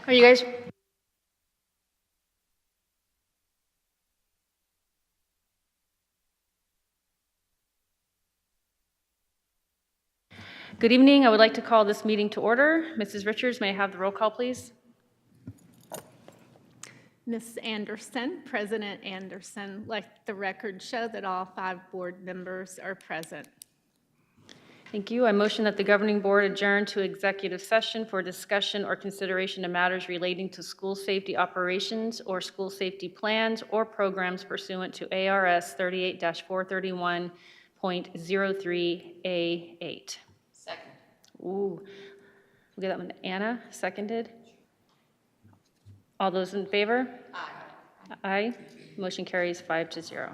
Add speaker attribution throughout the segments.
Speaker 1: Are you guys? Good evening. I would like to call this meeting to order. Mrs. Richards, may I have the roll call, please?
Speaker 2: Ms. Anderson, President Anderson, let the record show that all 5 board members are present.
Speaker 1: Thank you. I motion that the governing board adjourn to executive session for discussion or consideration of matters relating to school safety operations or school safety plans or programs pursuant to ARS 38-431.03A8.
Speaker 3: Second.
Speaker 1: Ooh, we'll get that one. Anna, seconded. All those in favor?
Speaker 3: Aye.
Speaker 1: Aye. Motion carries 5-0.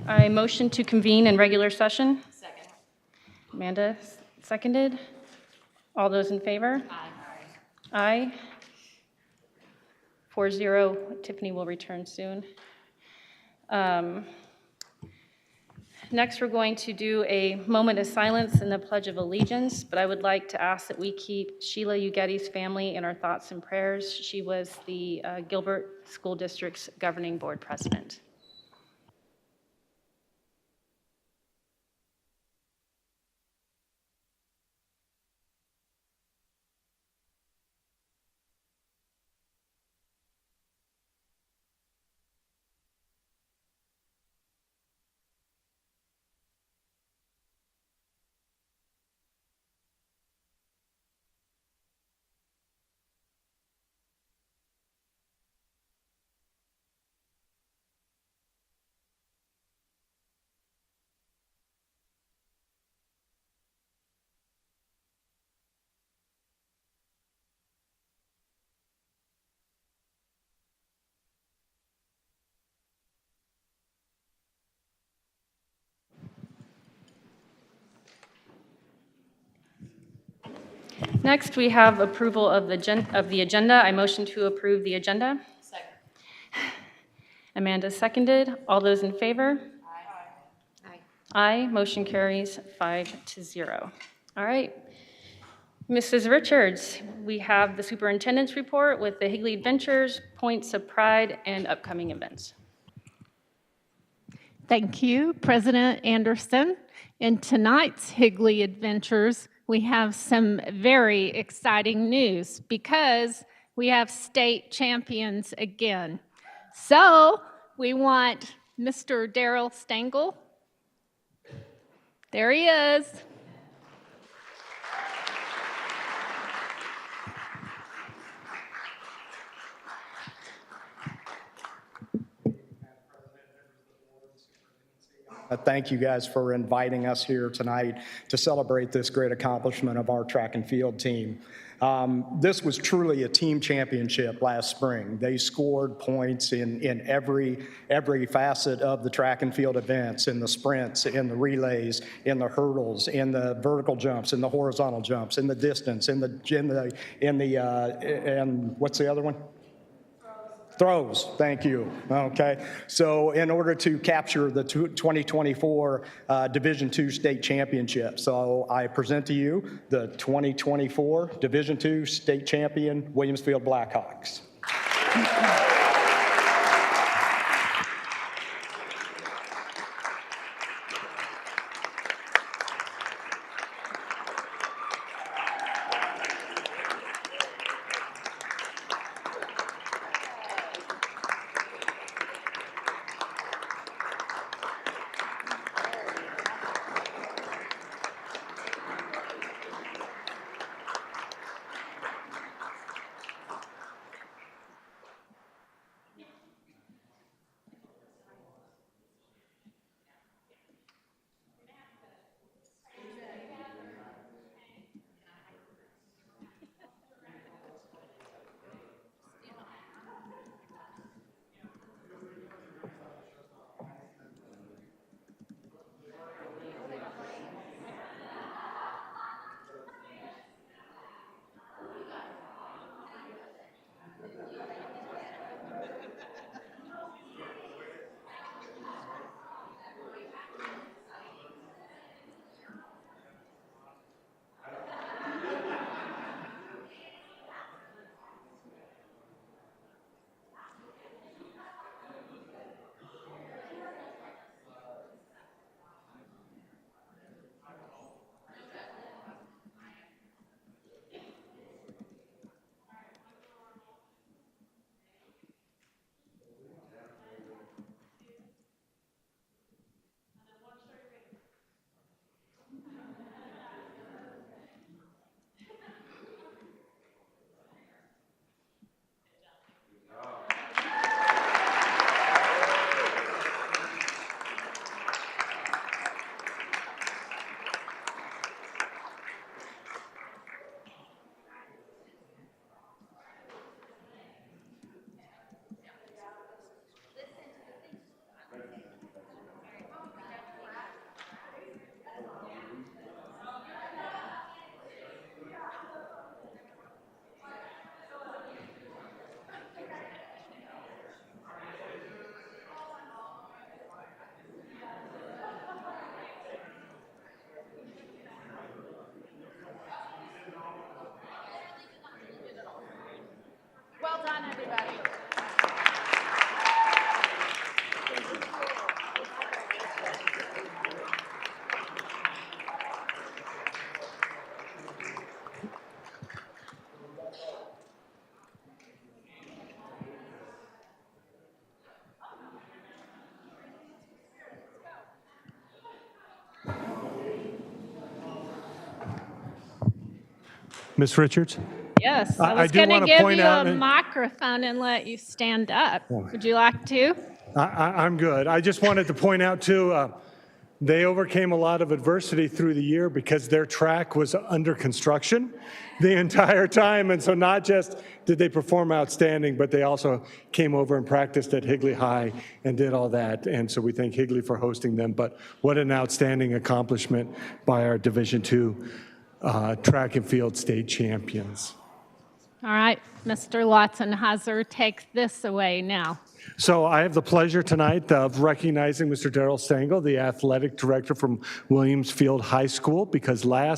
Speaker 1: I motion to convene in regular session. Second. Amanda seconded. All those in favor? Aye. 4-0. Tiffany will return soon. Next, we're going to do a moment of silence and the Pledge of Allegiance, but I would like to ask that we keep Sheila Ugetti's family in our thoughts and prayers. She was the Gilbert School District's governing board president. Next, we have approval of the agenda. I motion to approve the agenda. Second. Amanda seconded. All those in favor? Aye. Aye. Motion carries 5-0. All right. Mrs. Richards, we have the superintendent's report with the Higley Adventures, Points of Pride, and upcoming events.
Speaker 2: Thank you, President Anderson. In tonight's Higley Adventures, we have some very exciting news because we have state champions again. So we want Mr. Daryl Stengel. There he is.
Speaker 3: Thank you guys for inviting us here tonight to celebrate this great accomplishment of our track and field team. This was truly a team championship last spring. They scored points in every facet of the track and field events, in the sprints, in the relays, in the hurdles, in the vertical jumps, in the horizontal jumps, in the distance, and what's the other one? Throws, thank you. Okay, so in order to capture the 2024 Division II state championship, so I present to you the 2024 Division II state champion Williamsfield Blackhawks.
Speaker 4: Ms. Richards?
Speaker 2: Yes,
Speaker 4: I
Speaker 2: I was
Speaker 4: do
Speaker 2: going to
Speaker 4: wanna
Speaker 2: give
Speaker 4: point
Speaker 2: you
Speaker 4: out
Speaker 2: a
Speaker 4: that-
Speaker 2: microphone and let you stand up. Would you like to?
Speaker 4: I'm good. I just wanted to point out, too, they overcame a lot of adversity through the year because their track was under construction the entire time. And so not just did they perform outstanding, but they also came over and practiced at Higley High and did all that. And so we thank Higley for hosting them. But what an outstanding accomplishment by our Division II track and field state champions.
Speaker 2: All right, Mr. Lotzenhauser, take this away now.
Speaker 4: So I have the pleasure tonight of recognizing Mr. Darrell Stengel, the athletic director from Williams Field High School, because I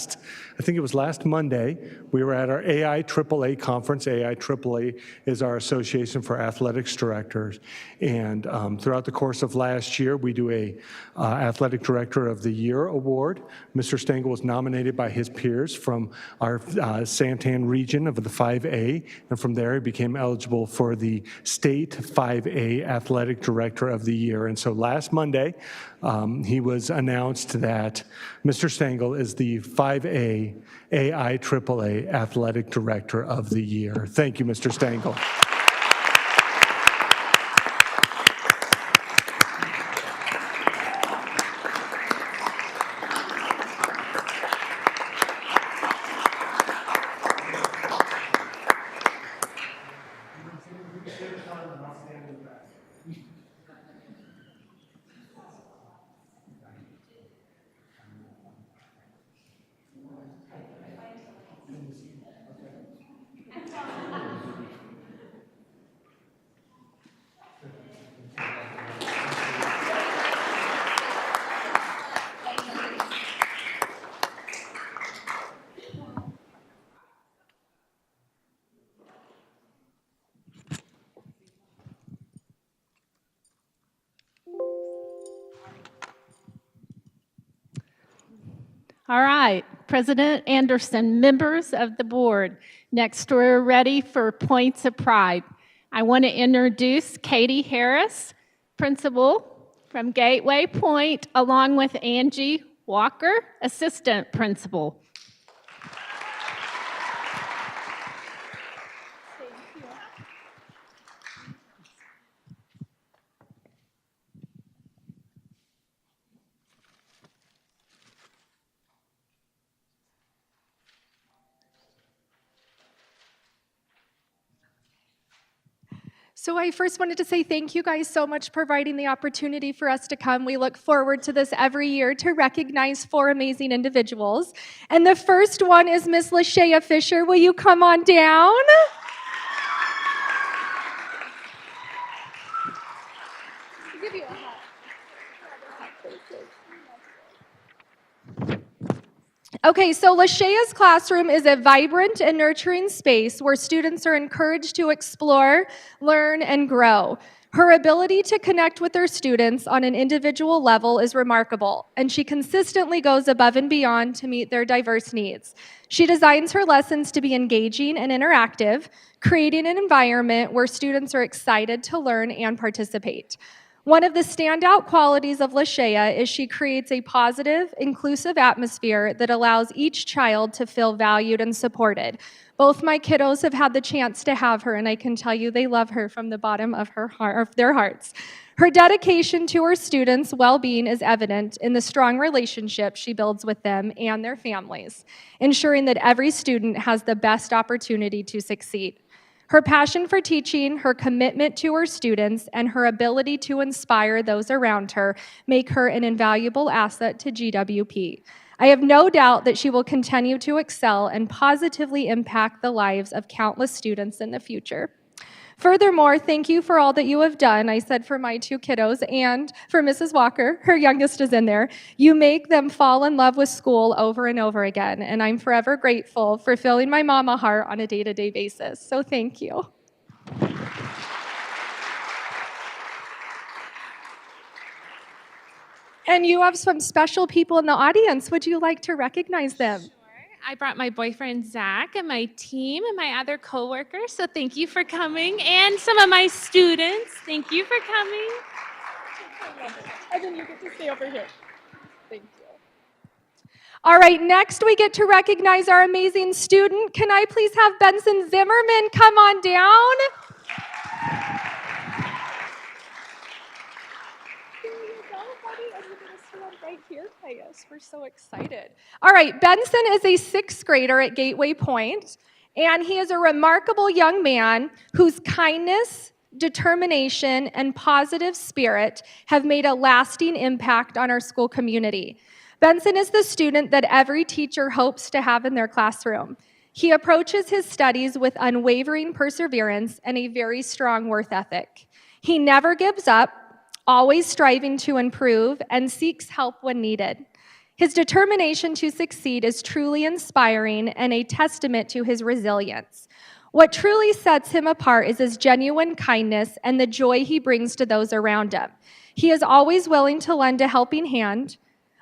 Speaker 4: think it was last Monday, we were at our AIAA conference. AIAA is our Association for Athletics Directors. And throughout the course of last year, we do a Athletic Director of the Year award. Mr. Stengel was nominated by his peers from our SanTan region of the 5A, and from there he became eligible for the state 5A Athletic Director of the Year. And so last Monday, he was announced that Mr. Stengel is the 5A AIAA Athletic Director of the Year. Thank you, Mr. Stengel.
Speaker 2: All right, President Anderson, members of the board, next we're ready for points of pride. I want to introduce Katie Harris, principal from Gateway Point, along with Angie Walker, assistant principal.
Speaker 5: So I first wanted to say thank you guys so much for providing the opportunity for us to come. We look forward to this every year to recognize 4 amazing individuals. And the first one is Miss Lashea Fisher. Will you come on down? I'll give you a hug. Okay, so Lashea's classroom is a vibrant and nurturing space where students are encouraged to explore, learn, and grow. Her ability to connect with her students on an individual level is remarkable, and she consistently goes above and beyond to meet their diverse needs. She designs her lessons to be engaging and interactive, creating an environment where students are excited to learn and participate. One of the standout qualities of Lashea is she creates a positive, inclusive atmosphere that allows each child to feel valued and supported. Both my kiddos have had the chance to have her, and I can tell you they love her from the bottom of their hearts. Her dedication to her students' well-being is evident in the strong relationship she builds with them and their families, ensuring that every student has the best opportunity to succeed. Her passion for teaching, her commitment to her students, and her ability to inspire those around her make her an invaluable asset to GWP. I have no doubt that she will continue to excel and positively impact the lives of countless students in the future. Furthermore, thank you for all that you have done. I said for my 2 kiddos and for Mrs. Walker, her youngest is in there. You make them fall in love with school over and over again, and I'm forever grateful for filling my mama heart on a day-to-day basis. So thank you. And you have some special people in the audience. Would you like to recognize them?
Speaker 6: I brought my boyfriend, Zach, and my team and my other coworkers, so thank you for coming. And some of my students, thank you for coming.
Speaker 5: And then you get to stay over here. Thank you. All right, next we get to recognize our amazing student. Can I please have Benson Zimmerman come on down? Here you go, buddy. And you're going to stand right here. Yes, we're so excited. All right, Benson is a 6th grader at Gateway Point, and he is a remarkable young man whose kindness, determination, and positive spirit have made a lasting impact on our school community. Benson is the student that every teacher hopes to have in their classroom. He approaches his studies with unwavering perseverance and a very strong work ethic. He never gives up, always striving to improve, and seeks help when needed. His determination to succeed is truly inspiring and a testament to his resilience. What truly sets him apart is his genuine kindness and the joy he brings to those around him. He is always willing to lend a helping hand,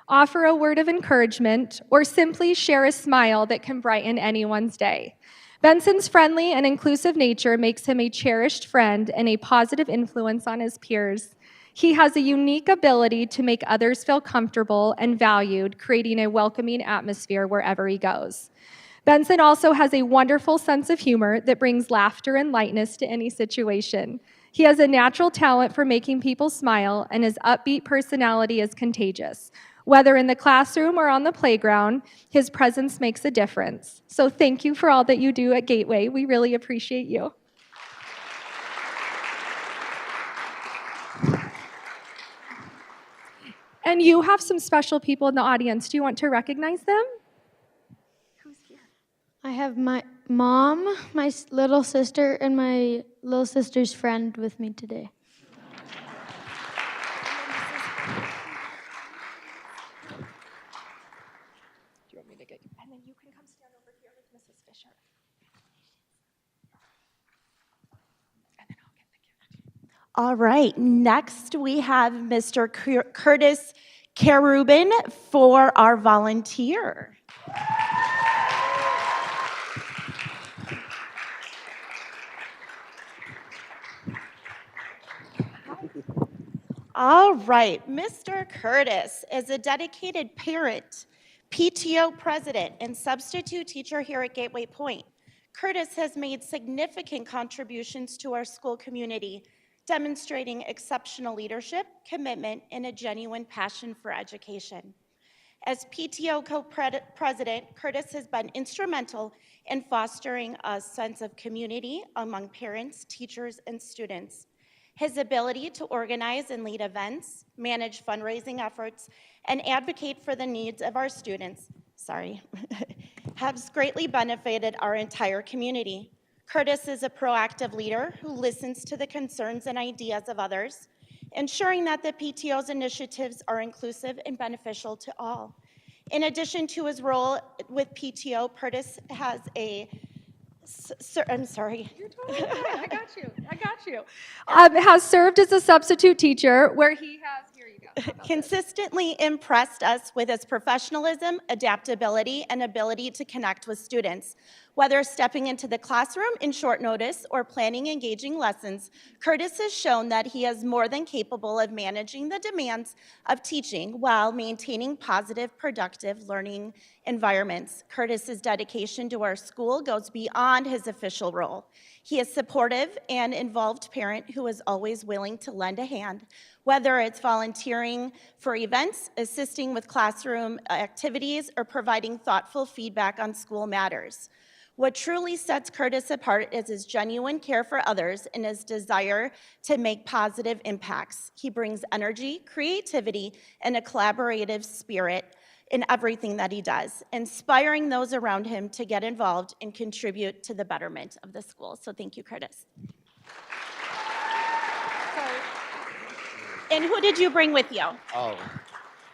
Speaker 5: offer a word of encouragement, or simply share a smile that can brighten anyone's day. Benson's friendly and inclusive nature makes him a cherished friend and a positive influence on his peers. He has a unique ability to make others feel comfortable and valued, creating a welcoming atmosphere wherever he goes. Benson also has a wonderful sense of humor that brings laughter and lightness to any situation. He has a natural talent for making people smile, and his upbeat personality is contagious. Whether in the classroom or on the playground, his presence makes a difference. So thank you for all that you do at Gateway. We really appreciate you. And you have some special people in the audience. Do you want to recognize them? Who's here?
Speaker 7: I have my mom, my little sister, and my little sister's friend with me today.
Speaker 5: Do you want me to get you? And then you can come stand over here with Mrs. Fisher. And then I'll get the gift.
Speaker 8: All right, next we have Mr. Curtis Kerubin for our volunteer. All right, Mr. Curtis is a dedicated parent, PTO president, and substitute teacher here at Gateway Point. Curtis has made significant contributions to our school community, demonstrating exceptional leadership, commitment, and a genuine passion for education. As PTO co-president, Curtis has been instrumental in fostering a sense of community among parents, teachers, and students. His ability to organize and lead events, manage fundraising efforts, and advocate for the needs of our students, has greatly benefited our entire community. Curtis is a proactive leader who listens to the concerns and ideas of others, ensuring that the PTO's initiatives are inclusive and beneficial to all. In addition to his role with PTO, Curtis has
Speaker 5: I'm sorry. You're totally fine. I got you. Has served as a substitute teacher where he has, here you go.
Speaker 8: Consistently impressed us with his professionalism, adaptability, and ability to connect with students. Whether stepping into the classroom in short notice or planning engaging lessons, Curtis has shown that he is more than capable of managing the demands of teaching while maintaining positive, productive learning environments. Curtis's dedication to our school goes beyond his official role. He is supportive and involved parent who is always willing to lend a hand, whether it's volunteering for events, assisting with classroom activities, or providing thoughtful feedback on school matters. What truly sets Curtis apart is his genuine care for others and his desire to make positive impacts. He brings energy, creativity, and a collaborative spirit in everything that he does, inspiring those around him to get involved and contribute to the betterment of the school. So thank you, Curtis. And who did you bring with you?
Speaker 9: Oh,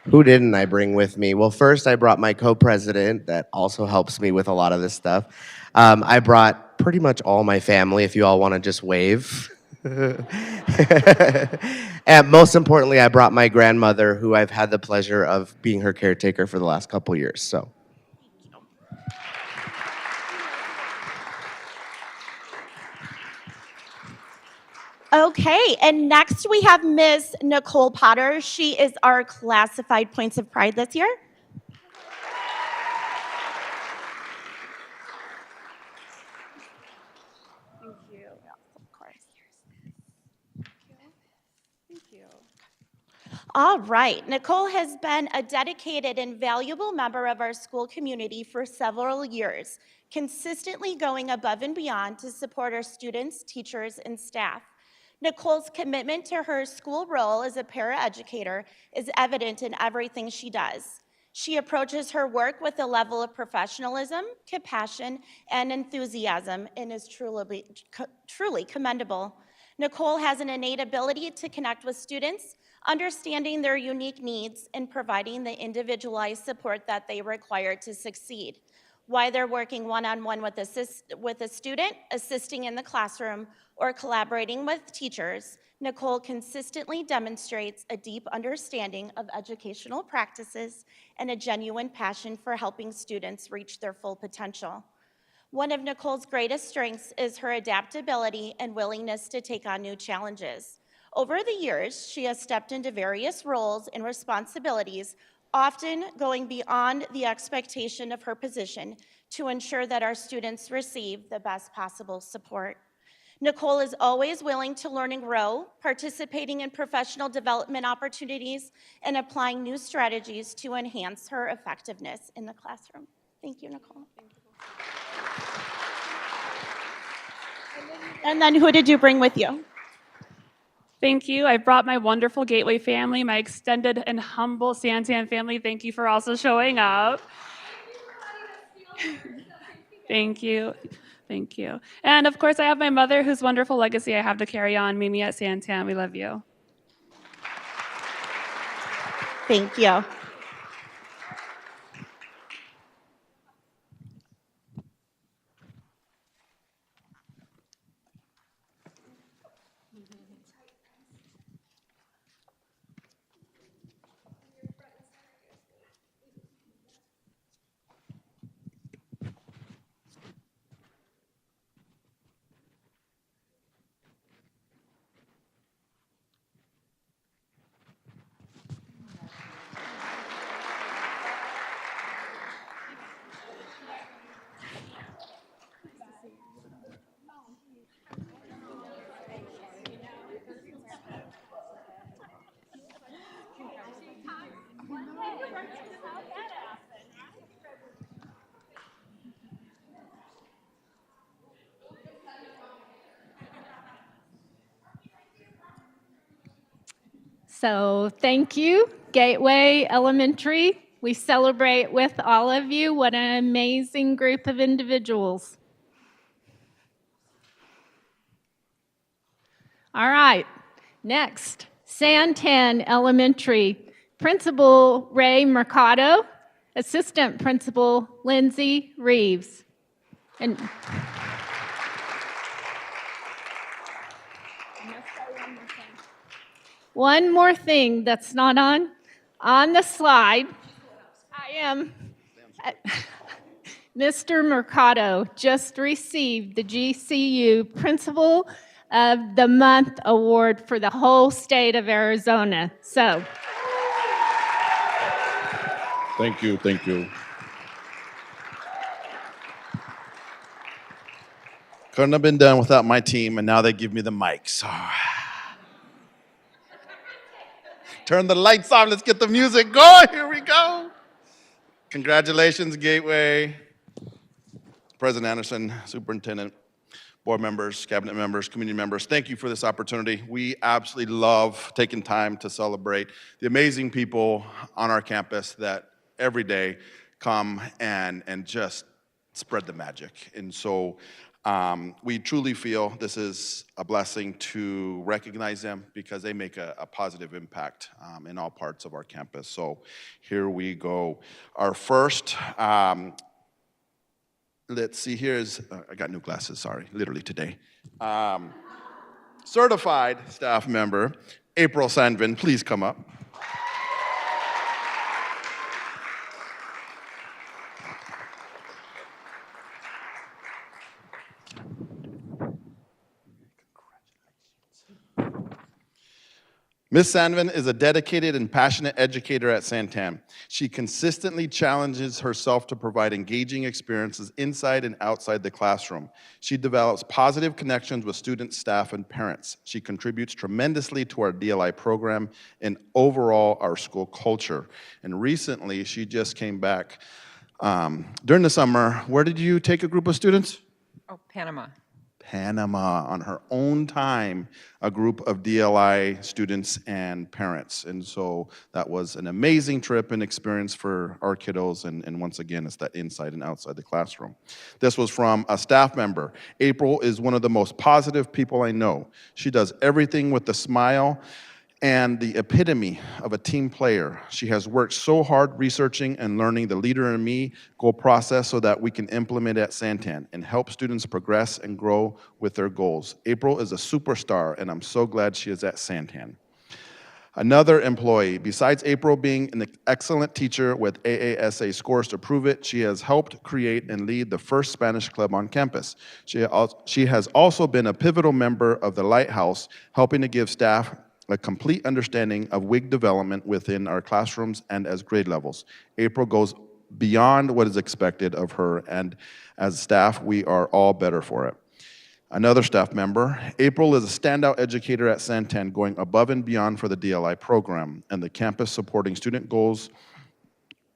Speaker 9: who didn't I bring with me? Well, first I brought my co-president that also helps me with a lot of this stuff. I brought pretty much all my family, if you all want to just wave. And most importantly, I brought my grandmother, who I've had the pleasure of being her caretaker for the last couple years. So.
Speaker 8: Okay, and next we have Ms. Nicole Potter. She is our classified Points of Pride this year. All right, Nicole has been a dedicated and valuable member of our school community for several years, consistently going above and beyond to support our students, teachers, and staff. Nicole's commitment to her school role as a paraeducator is evident in everything she does. She approaches her work with a level of professionalism, compassion, and enthusiasm, and is truly commendable. Nicole has an innate ability to connect with students, understanding their unique needs and providing the individualized support that they require to succeed. Whether working one-on-one with a student, assisting in the classroom, or collaborating with teachers, Nicole consistently demonstrates a deep understanding of educational practices and a genuine passion for helping students reach their full potential. One of Nicole's greatest strengths is her adaptability and willingness to take on new challenges. Over the years, she has stepped into various roles and responsibilities, often going beyond the expectation of her position to ensure that our students receive the best possible support. Nicole is always willing to learn and grow, participating in professional development opportunities, and applying new strategies to enhance her effectiveness in the classroom. Thank you, Nicole. And then who did you bring with you?
Speaker 10: Thank you. I brought my wonderful Gateway family, my extended and humble SanTan family. Thank you for also showing up. Thank you. Thank you. And of course, I have my mother, whose wonderful legacy I have to carry on. Mimi at SanTan, we love you.
Speaker 8: Thank you.
Speaker 2: So thank you, Gateway Elementary. We celebrate with all of you. What an amazing group of individuals. All right, next, SanTan Elementary. Principal Ray Mercado, Assistant Principal Lindsay Reeves. And one more thing that's not on the slide. Mr. Mercado just received the GCU Principal of the Month Award for the whole state of Arizona. So,
Speaker 11: thank you, thank you. Couldn't have been done without my team, and now they give me the mic, so. Turn the lights on, let's get the music going, here we go. Congratulations, Gateway. President Anderson, Superintendent, board members, cabinet members, community members, thank you for this opportunity. We absolutely love taking time to celebrate the amazing people on our campus that every day come and just spread the magic. And so we truly feel this is a blessing to recognize them because they make a positive impact in all parts of our campus. So here we go. Our first, let's see, here's, I got new glasses, sorry, literally today. Certified staff member, April Sandvin, please come up. Ms. Sanvin is a dedicated and passionate educator at SanTan. She consistently challenges herself to provide engaging experiences inside and outside the classroom. She develops positive connections with students, staff, and parents. She contributes tremendously to our DLI program and overall our school culture. And recently, she just came back during the summer. Where did you take a group of students?
Speaker 12: Oh, Panama.
Speaker 11: Panama, on her own time, a group of DLI students and parents. And so that was an amazing trip and experience for our kiddos. And once again, it's that inside and outside the classroom. This was from a staff member. April is one of the most positive people I know. She does everything with a smile and the epitome of a team player. She has worked so hard researching and learning the Leader in Me goal process so that we can implement it at SanTan and help students progress and grow with their goals. April is a superstar, and I'm so glad she is at SanTan. Another employee, besides April being an excellent teacher with AASA scores to prove it, she has helped create and lead the first Spanish club on campus. She has also been a pivotal member of the Lighthouse, helping to give staff a complete understanding of WIG development within our classrooms and as grade levels. April goes beyond what is expected of her, and as staff, we are all better for it. Another staff member, April is a standout educator at SanTan, going above and beyond for the DLI program and the campus, supporting student goals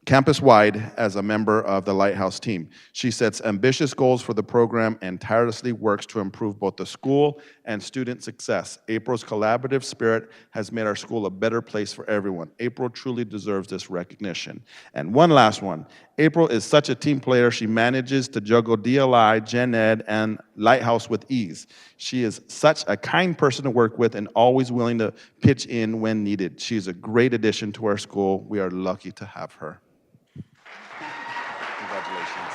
Speaker 11: campus-wide as a member of the Lighthouse team. She sets ambitious goals for the program and tirelessly works to improve both the school and student success. April's collaborative spirit has made our school a better place for everyone. April truly deserves this recognition. And one last one. April is such a team player, she manages to juggle DLI, Gen Ed, and Lighthouse with ease. She is such a kind person to work with and always willing to pitch in when needed. She is a great addition to our school. We are lucky to have her. Congratulations.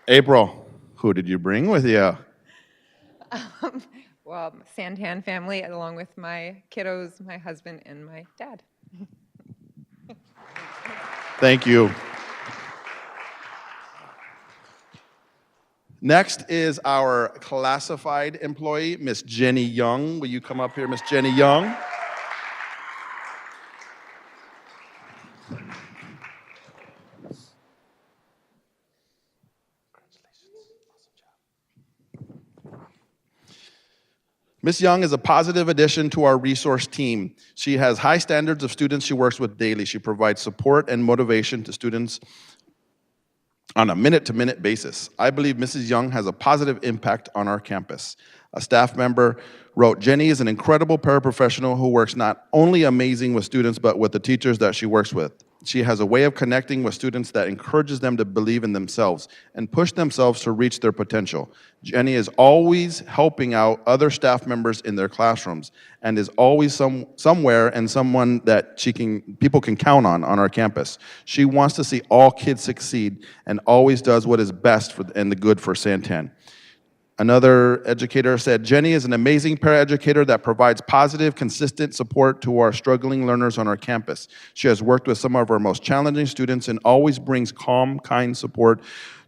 Speaker 11: April, who did you bring with you?
Speaker 12: Well, SanTan family, along with my kiddos, my husband, and my dad.
Speaker 11: Thank you. Next is our classified employee, Miss Jenny Young. Will you come up here, Miss Jenny Young? Ms. Young is a positive addition to our resource team. She has high standards of students she works with daily. She provides support and motivation to students on a minute-to-minute basis. I believe Mrs. Young has a positive impact on our campus. A staff member wrote, Jenny is an incredible paraprofessional who works not only amazing with students, but with the teachers that she works with. She has a way of connecting with students that encourages them to believe in themselves and push themselves to reach their potential. Jenny is always helping out other staff members in their classrooms and is always somewhere and someone that people can count on our campus. She wants to see all kids succeed and always does what is best and the good for SanTan. Another educator said, Jenny is an amazing paraeducator that provides positive, consistent support to our struggling learners on our campus. She has worked with some of our most challenging students and always brings calm, kind support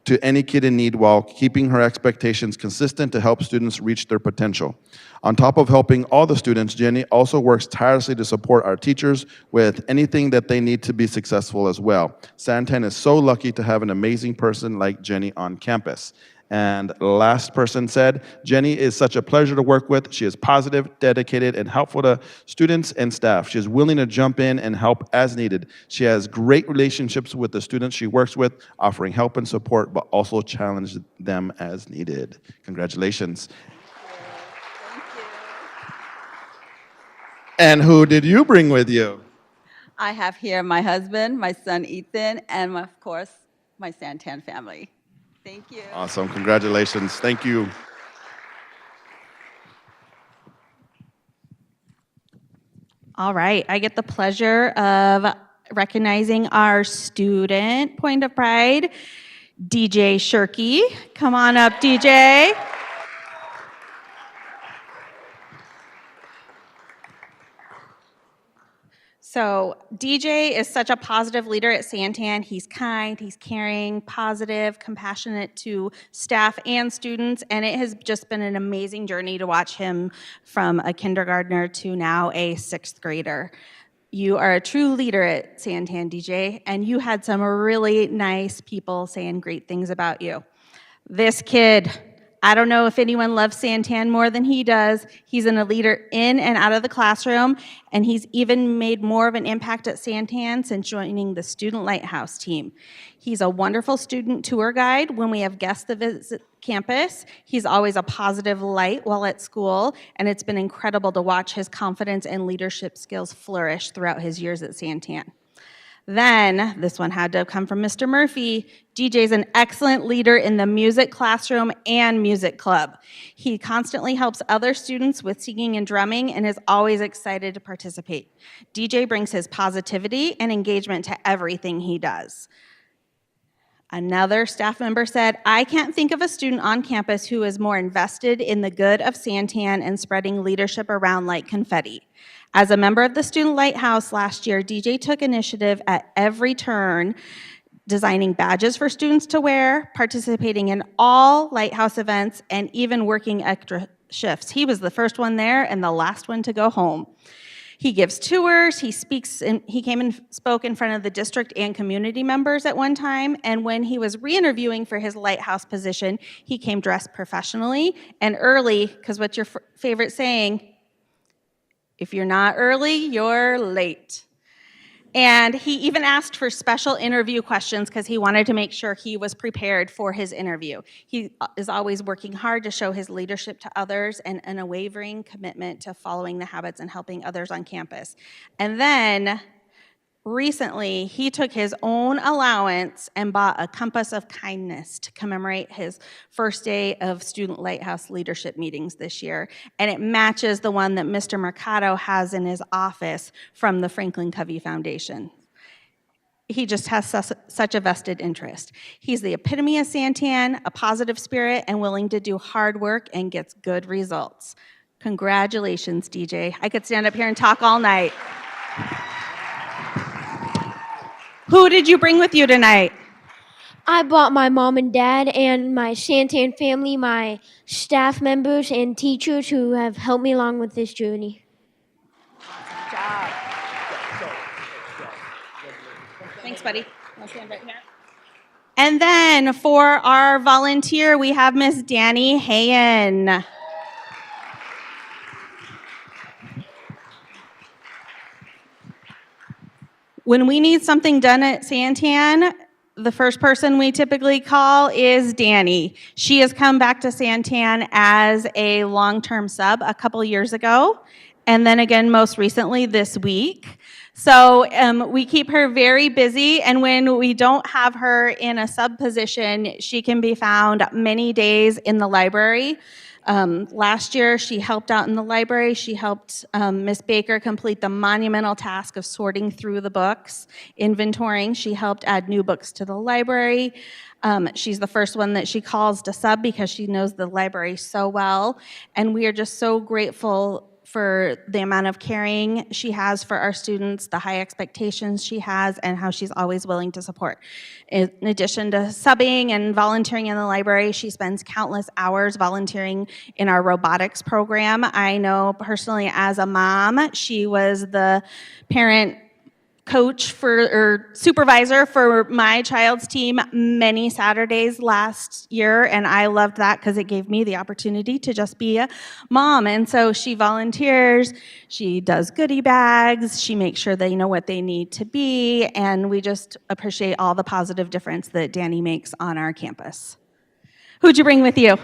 Speaker 11: to any kid in need while keeping her expectations consistent to help students reach their potential. On top of helping all the students, Jenny also works tirelessly to support our teachers with anything that they need to be successful as well. SanTan is so lucky to have an amazing person like Jenny on campus. And last person said, Jenny is such a pleasure to work with. She is positive, dedicated, and helpful to students and staff. She is willing to jump in and help as needed. She has great relationships with the students she works with, offering help and support, but also challenge them as needed. Congratulations.
Speaker 13: Thank you.
Speaker 11: And who did you bring with you?
Speaker 13: I have here my husband, my son Ethan, and of course, my SanTan family. Thank you.
Speaker 11: Awesome. Congratulations. Thank you.
Speaker 8: All right, I get the pleasure of recognizing our student point of pride, DJ Shirky. Come on up, DJ. So DJ is such a positive leader at SanTan. He's kind, he's caring, positive, compassionate to staff and students, and it has just been an amazing journey to watch him from a kindergartner to now a 6th grader. You are a true leader at SanTan, DJ, and you had some really nice people saying great things about you. This kid, I don't know if anyone loves SanTan more than he does. He's a leader in and out of the classroom, and he's even made more of an impact at SanTan since joining the Student Lighthouse team. He's a wonderful student tour guide when we have guests that visit campus. He's always a positive light while at school, and it's been incredible to watch his confidence and leadership skills flourish throughout his years at SanTan. Then, this one had to come from Mr. Murphy. DJ's an excellent leader in the music classroom and music club. He constantly helps other students with singing and drumming and is always excited to participate. DJ brings his positivity and engagement to everything he does. Another staff member said, I can't think of a student on campus who is more invested in the good of SanTan and spreading leadership around like confetti. As a member of the Student Lighthouse last year, DJ took initiative at every turn, designing badges for students to wear, participating in all Lighthouse events, and even working extra shifts. He was the first one there and the last one to go home. He gives tours, he speaks, and he came and spoke in front of the district and community members at one time, and when he was re-interviewing for his Lighthouse position, he came dressed professionally and early, because what's your favorite saying? If you're not early, you're late. And he even asked for special interview questions because he wanted to make sure he was prepared for his interview. He is always working hard to show his leadership to others and an unwavering commitment to following the habits and helping others on campus. And then recently, he took his own allowance and bought a compass of kindness to commemorate his first day of Student Lighthouse leadership meetings this year. And it matches the one that Mr. Mercado has in his office from the Franklin Covey Foundation. He just has such a vested interest. He's the epitome of SanTan, a positive spirit, and willing to do hard work and gets good results. Congratulations, DJ. I could stand up here and talk all night. Who did you bring with you tonight?
Speaker 14: I brought my mom and dad and my SanTan family, my staff members and teachers who have helped me along with this journey.
Speaker 8: Good job. Thanks, buddy. I'll stand right here. And then for our volunteer, we have Miss Danny Hayen. When we need something done at SanTan, the first person we typically call is Danny. She has come back to SanTan as a long-term sub a couple years ago, and then again most recently this week. So we keep her very busy, and when we don't have her in a sub position, she can be found many days in the library. Last year, she helped out in the library. She helped Miss Baker complete the monumental task of sorting through the books, inventorying. She helped add new books to the library. She's the first one that she calls to sub because she knows the library so well. And we are just so grateful for the amount of caring she has for our students, the high expectations she has, and how she's always willing to support. In addition to subbing and volunteering in the library, she spends countless hours volunteering in our robotics program. I know personally as a mom, she was the parent coach or supervisor for my child's team many Saturdays last year, and I loved that because it gave me the opportunity to just be a mom. And so she volunteers, she does goodie bags, she makes sure they know what they need to be, and we just appreciate all the positive difference that Danny makes on our campus. Who'd you bring with you?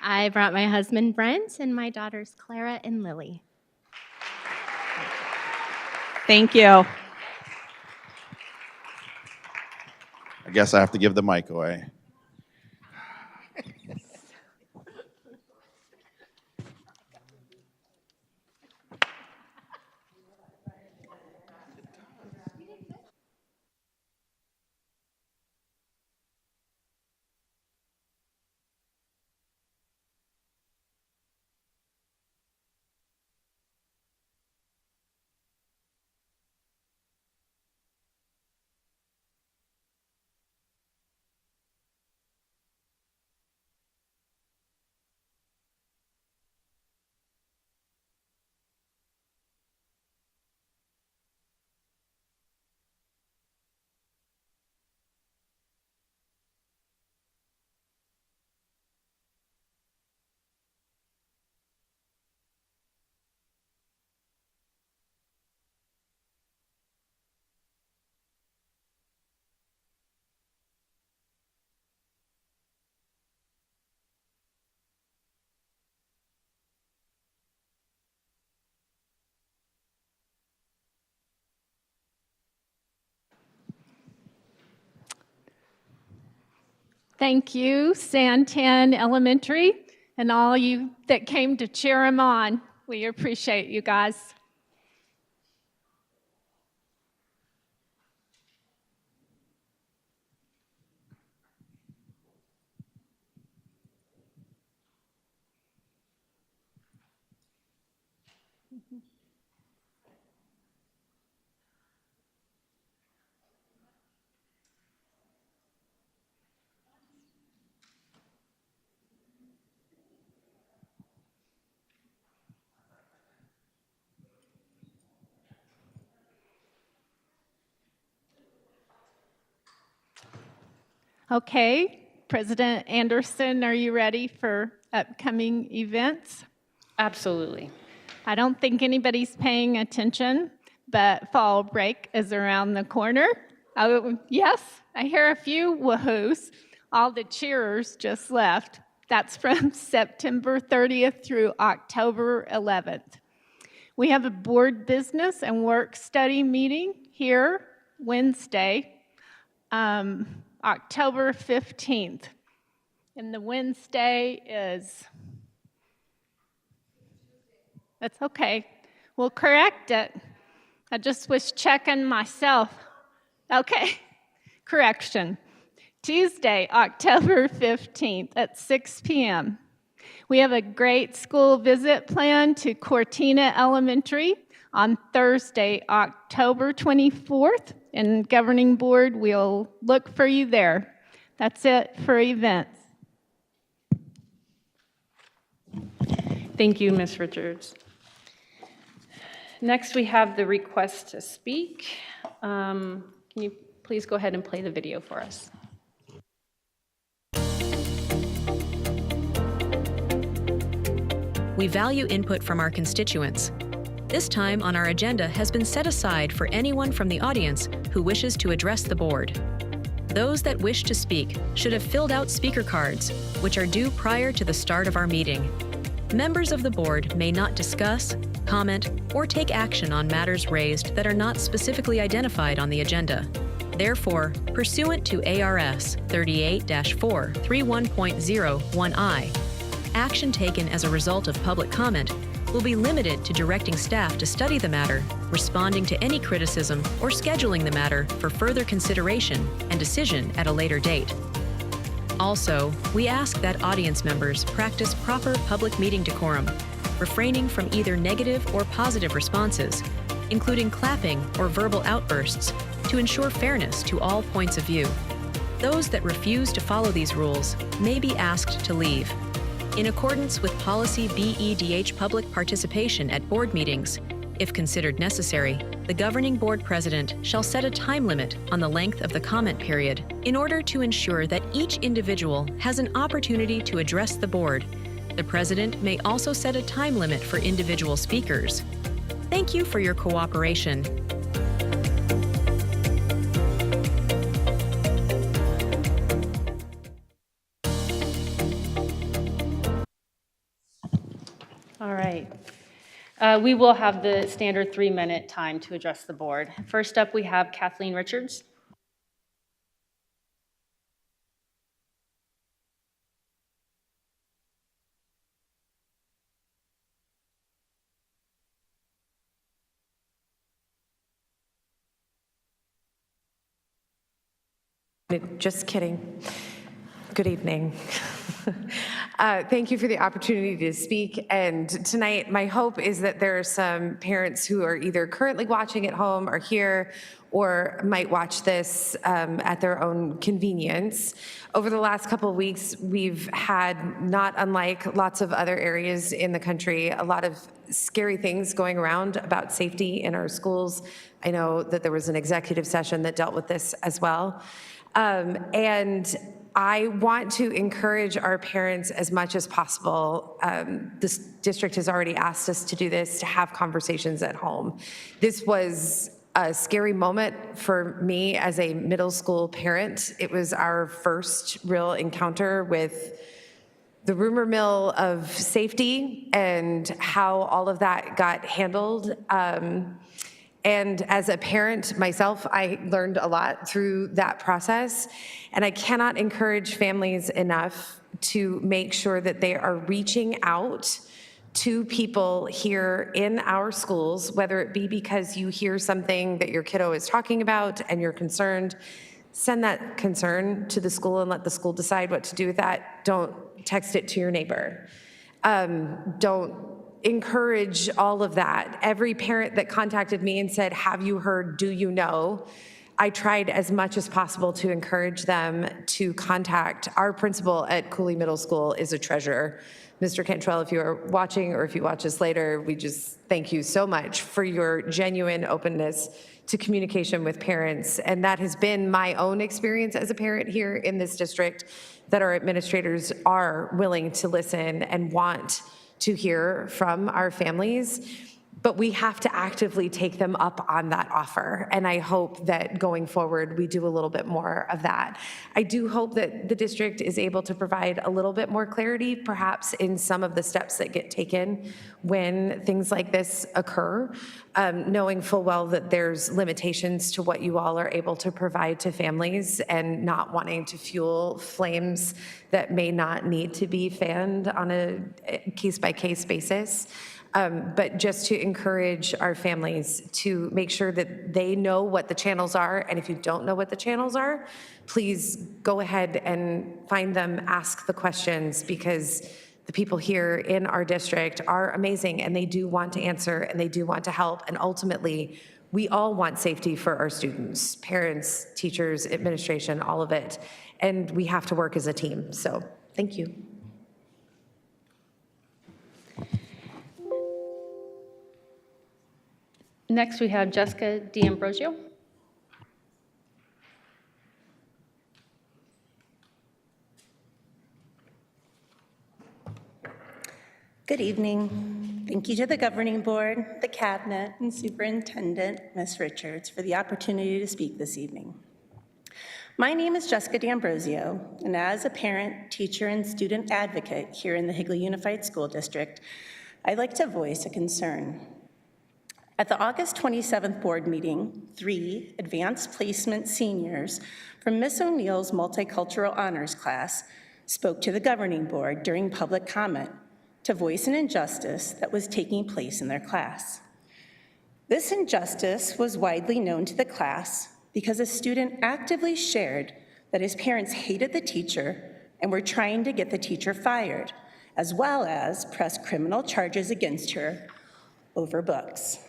Speaker 15: I brought my husband Brent and my daughters Clara and Lily.
Speaker 8: Thank you.
Speaker 11: I guess I have to give the mic away.
Speaker 2: Thank you, SanTan Elementary, and all you that came to cheer them on. We appreciate you guys. Okay, President Anderson, are you ready for upcoming events?
Speaker 1: Absolutely.
Speaker 2: I don't think anybody's paying attention, but fall break is around the corner. Oh, yes, I hear a few woohoos. All the cheerers just left. That's from September 30th through October 11th. We have a board business and work study meeting here Wednesday, October 15th. And the Wednesday is, that's okay. We'll correct it. I just was checking myself. Okay, correction. Tuesday, October 15th at 6 p.m. We have a great school visit planned to Cortina Elementary on Thursday, October 24th. And Governing Board, we'll look for you there. That's it for events.
Speaker 1: Thank you, Ms. Richards. Next, we have the request to speak. Can you please go ahead and play the video for us?
Speaker 16: We value input from our constituents. This time on our agenda has been set aside for anyone from the audience who wishes to address the board. Those that wish to speak should have filled out speaker cards, which are due prior to the start of our meeting. Members of the board may not discuss, comment, or take action on matters raised that are not specifically identified on the agenda. Therefore, pursuant to ARS 38-431.01I, action taken as a result of public comment will be limited to directing staff to study the matter, responding to any criticism, or scheduling the matter for further consideration and decision at a later date. Also, we ask that audience members practice proper public meeting decorum, refraining from either negative or positive responses, including clapping or verbal outbursts, to ensure fairness to all points of view. Those that refuse to follow these rules may be asked to leave. In accordance with Policy BEDH public participation at board meetings, if considered necessary, the Governing Board President shall set a time limit on the length of the comment period in order to ensure that each individual has an opportunity to address the board. The President may also set a time limit for individual speakers. Thank you for your cooperation.
Speaker 1: All right. We will have the standard 3-minute time to address the board. First up, we have Kathleen Richards.
Speaker 17: Just kidding. Good evening. Thank you for the opportunity to speak. And tonight, my hope is that there are some parents who are either currently watching at home or here, or might watch this at their own convenience. Over the last couple of weeks, we've had, not unlike lots of other areas in the country, a lot of scary things going around about safety in our schools. I know that there was an executive session that dealt with this as well. And I want to encourage our parents as much as possible. This district has already asked us to do this, to have conversations at home. This was a scary moment for me as a middle school parent. It was our first real encounter with the rumor mill of safety and how all of that got handled. And as a parent myself, I learned a lot through that process. And I cannot encourage families enough to make sure that they are reaching out to people here in our schools, whether it be because you hear something that your kiddo is talking about and you're concerned. Send that concern to the school and let the school decide what to do with that. Don't text it to your neighbor. Don't encourage all of that. Every parent that contacted me and said, have you heard, do you know? I tried as much as possible to encourage them to contact. Our principal at Cooley Middle School is a treasure. Mr. Cantrell, if you are watching or if you watch this later, we just thank you so much for your genuine openness to communication with parents. And that has been my own experience as a parent here in this district, that our administrators are willing to listen and want to hear from our families. But we have to actively take them up on that offer. And I hope that going forward, we do a little bit more of that. I do hope that the district is able to provide a little bit more clarity, perhaps in some of the steps that get taken when things like this occur, knowing full well that there's limitations to what you all are able to provide to families and not wanting to fuel flames that may not need to be fanned on a case-by-case basis. But just to encourage our families to make sure that they know what the channels are. And if you don't know what the channels are, please go ahead and find them, ask the questions, because the people here in our district are amazing and they do want to answer and they do want to help. And ultimately, we all want safety for our students, parents, teachers, administration, all of it. And we have to work as a team. So thank you.
Speaker 1: Next, we have Jessica D'Ambrosio.
Speaker 18: Good evening. Thank you to the Governing Board, the Cabinet, and Superintendent, Ms. Richards, for the opportunity to speak this evening. My name is Jessica D'Ambrosio, and as a parent, teacher, and student advocate here in the Higley Unified School District, I'd like to voice a concern. At the August 27th board meeting, 3 advanced placement seniors from Miss O'Neill's Multicultural Honors class spoke to the governing board during public comment to voice an injustice that was taking place in their class. This injustice was widely known to the class because a student actively shared that his parents hated the teacher and were trying to get the teacher fired, as well as press criminal charges against her over books.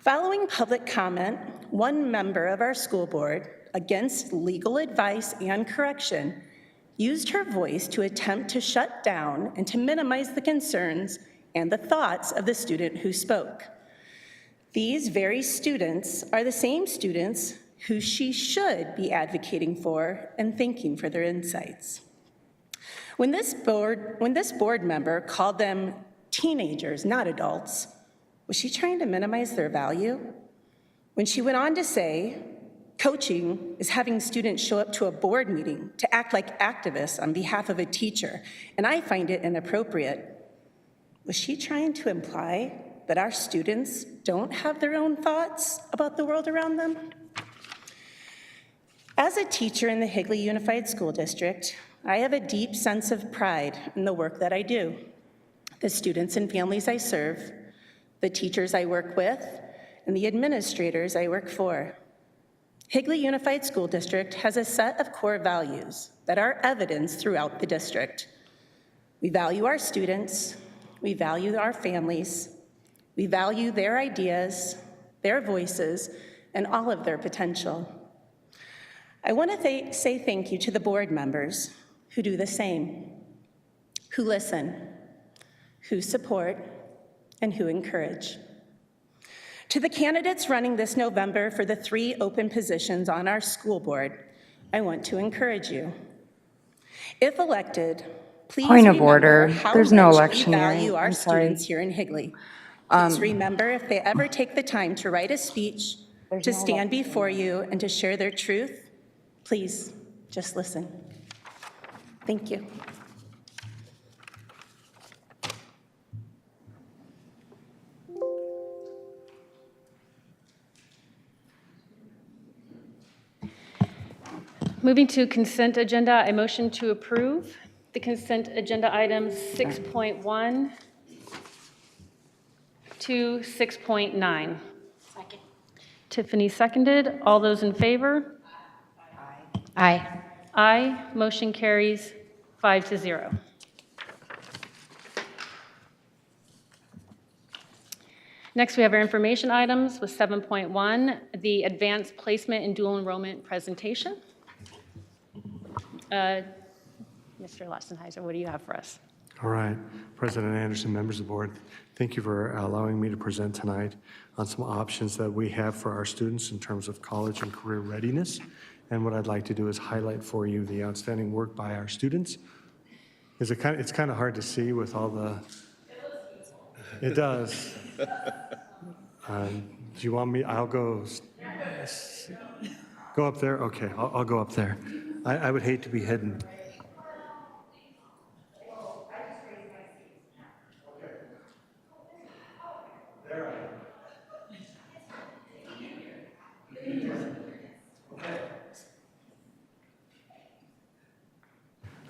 Speaker 18: Following public comment, one member of our school board, against legal advice and correction, used her voice to attempt to shut down and to minimize the concerns and the thoughts of the student who spoke. These very students are the same students who she should be advocating for and thanking for their insights. When this board member called them teenagers, not adults, was she trying to minimize their value? When she went on to say, coaching is having students show up to a board meeting to act like activists on behalf of a teacher, and I find it inappropriate. Was she trying to imply that our students don't have their own thoughts about the world around them? As a teacher in the Higley Unified School District, I have a deep sense of pride in the work that I do, the students and families I serve, the teachers I work with, and the administrators I work for. Higley Unified School District has a set of core values that are evidenced throughout the district. We value our students, we value our families, we value their ideas, their voices, and all of their potential. I want to say thank you to the board members who do the same, who listen, who support, and who encourage. To the candidates running this November for the 3 open positions on our school board, I want to encourage you. If elected, please
Speaker 19: Point of
Speaker 18: remember
Speaker 19: order.
Speaker 18: how
Speaker 19: There's no
Speaker 18: much we
Speaker 19: electioneering.
Speaker 18: value our
Speaker 19: I'm sorry.
Speaker 18: students here in Higley. Please remember, if they ever take the time to write a speech, to stand before you and to share their truth, please just listen. Thank you.
Speaker 1: Moving to consent agenda, I motion to approve the consent agenda items 6.1 to 6.9.
Speaker 15: Second.
Speaker 1: Tiffany seconded. All those in favor?
Speaker 15: Aye.
Speaker 1: Aye. Motion carries 5-0. Next, we have our information items with 7.1, the advanced placement and dual enrollment presentation. Mr. Lastenheiser, what do you have for us?
Speaker 4: All right, President Anderson, members of the board, thank you for allowing me to present tonight on some options that we have for our students in terms of college and career readiness. And what I'd like to do is highlight for you the outstanding work by our students. It's kind of hard to see with all the, it does. Do you want me, I'll go up there? Okay, I'll go up there. I would hate to be hidden.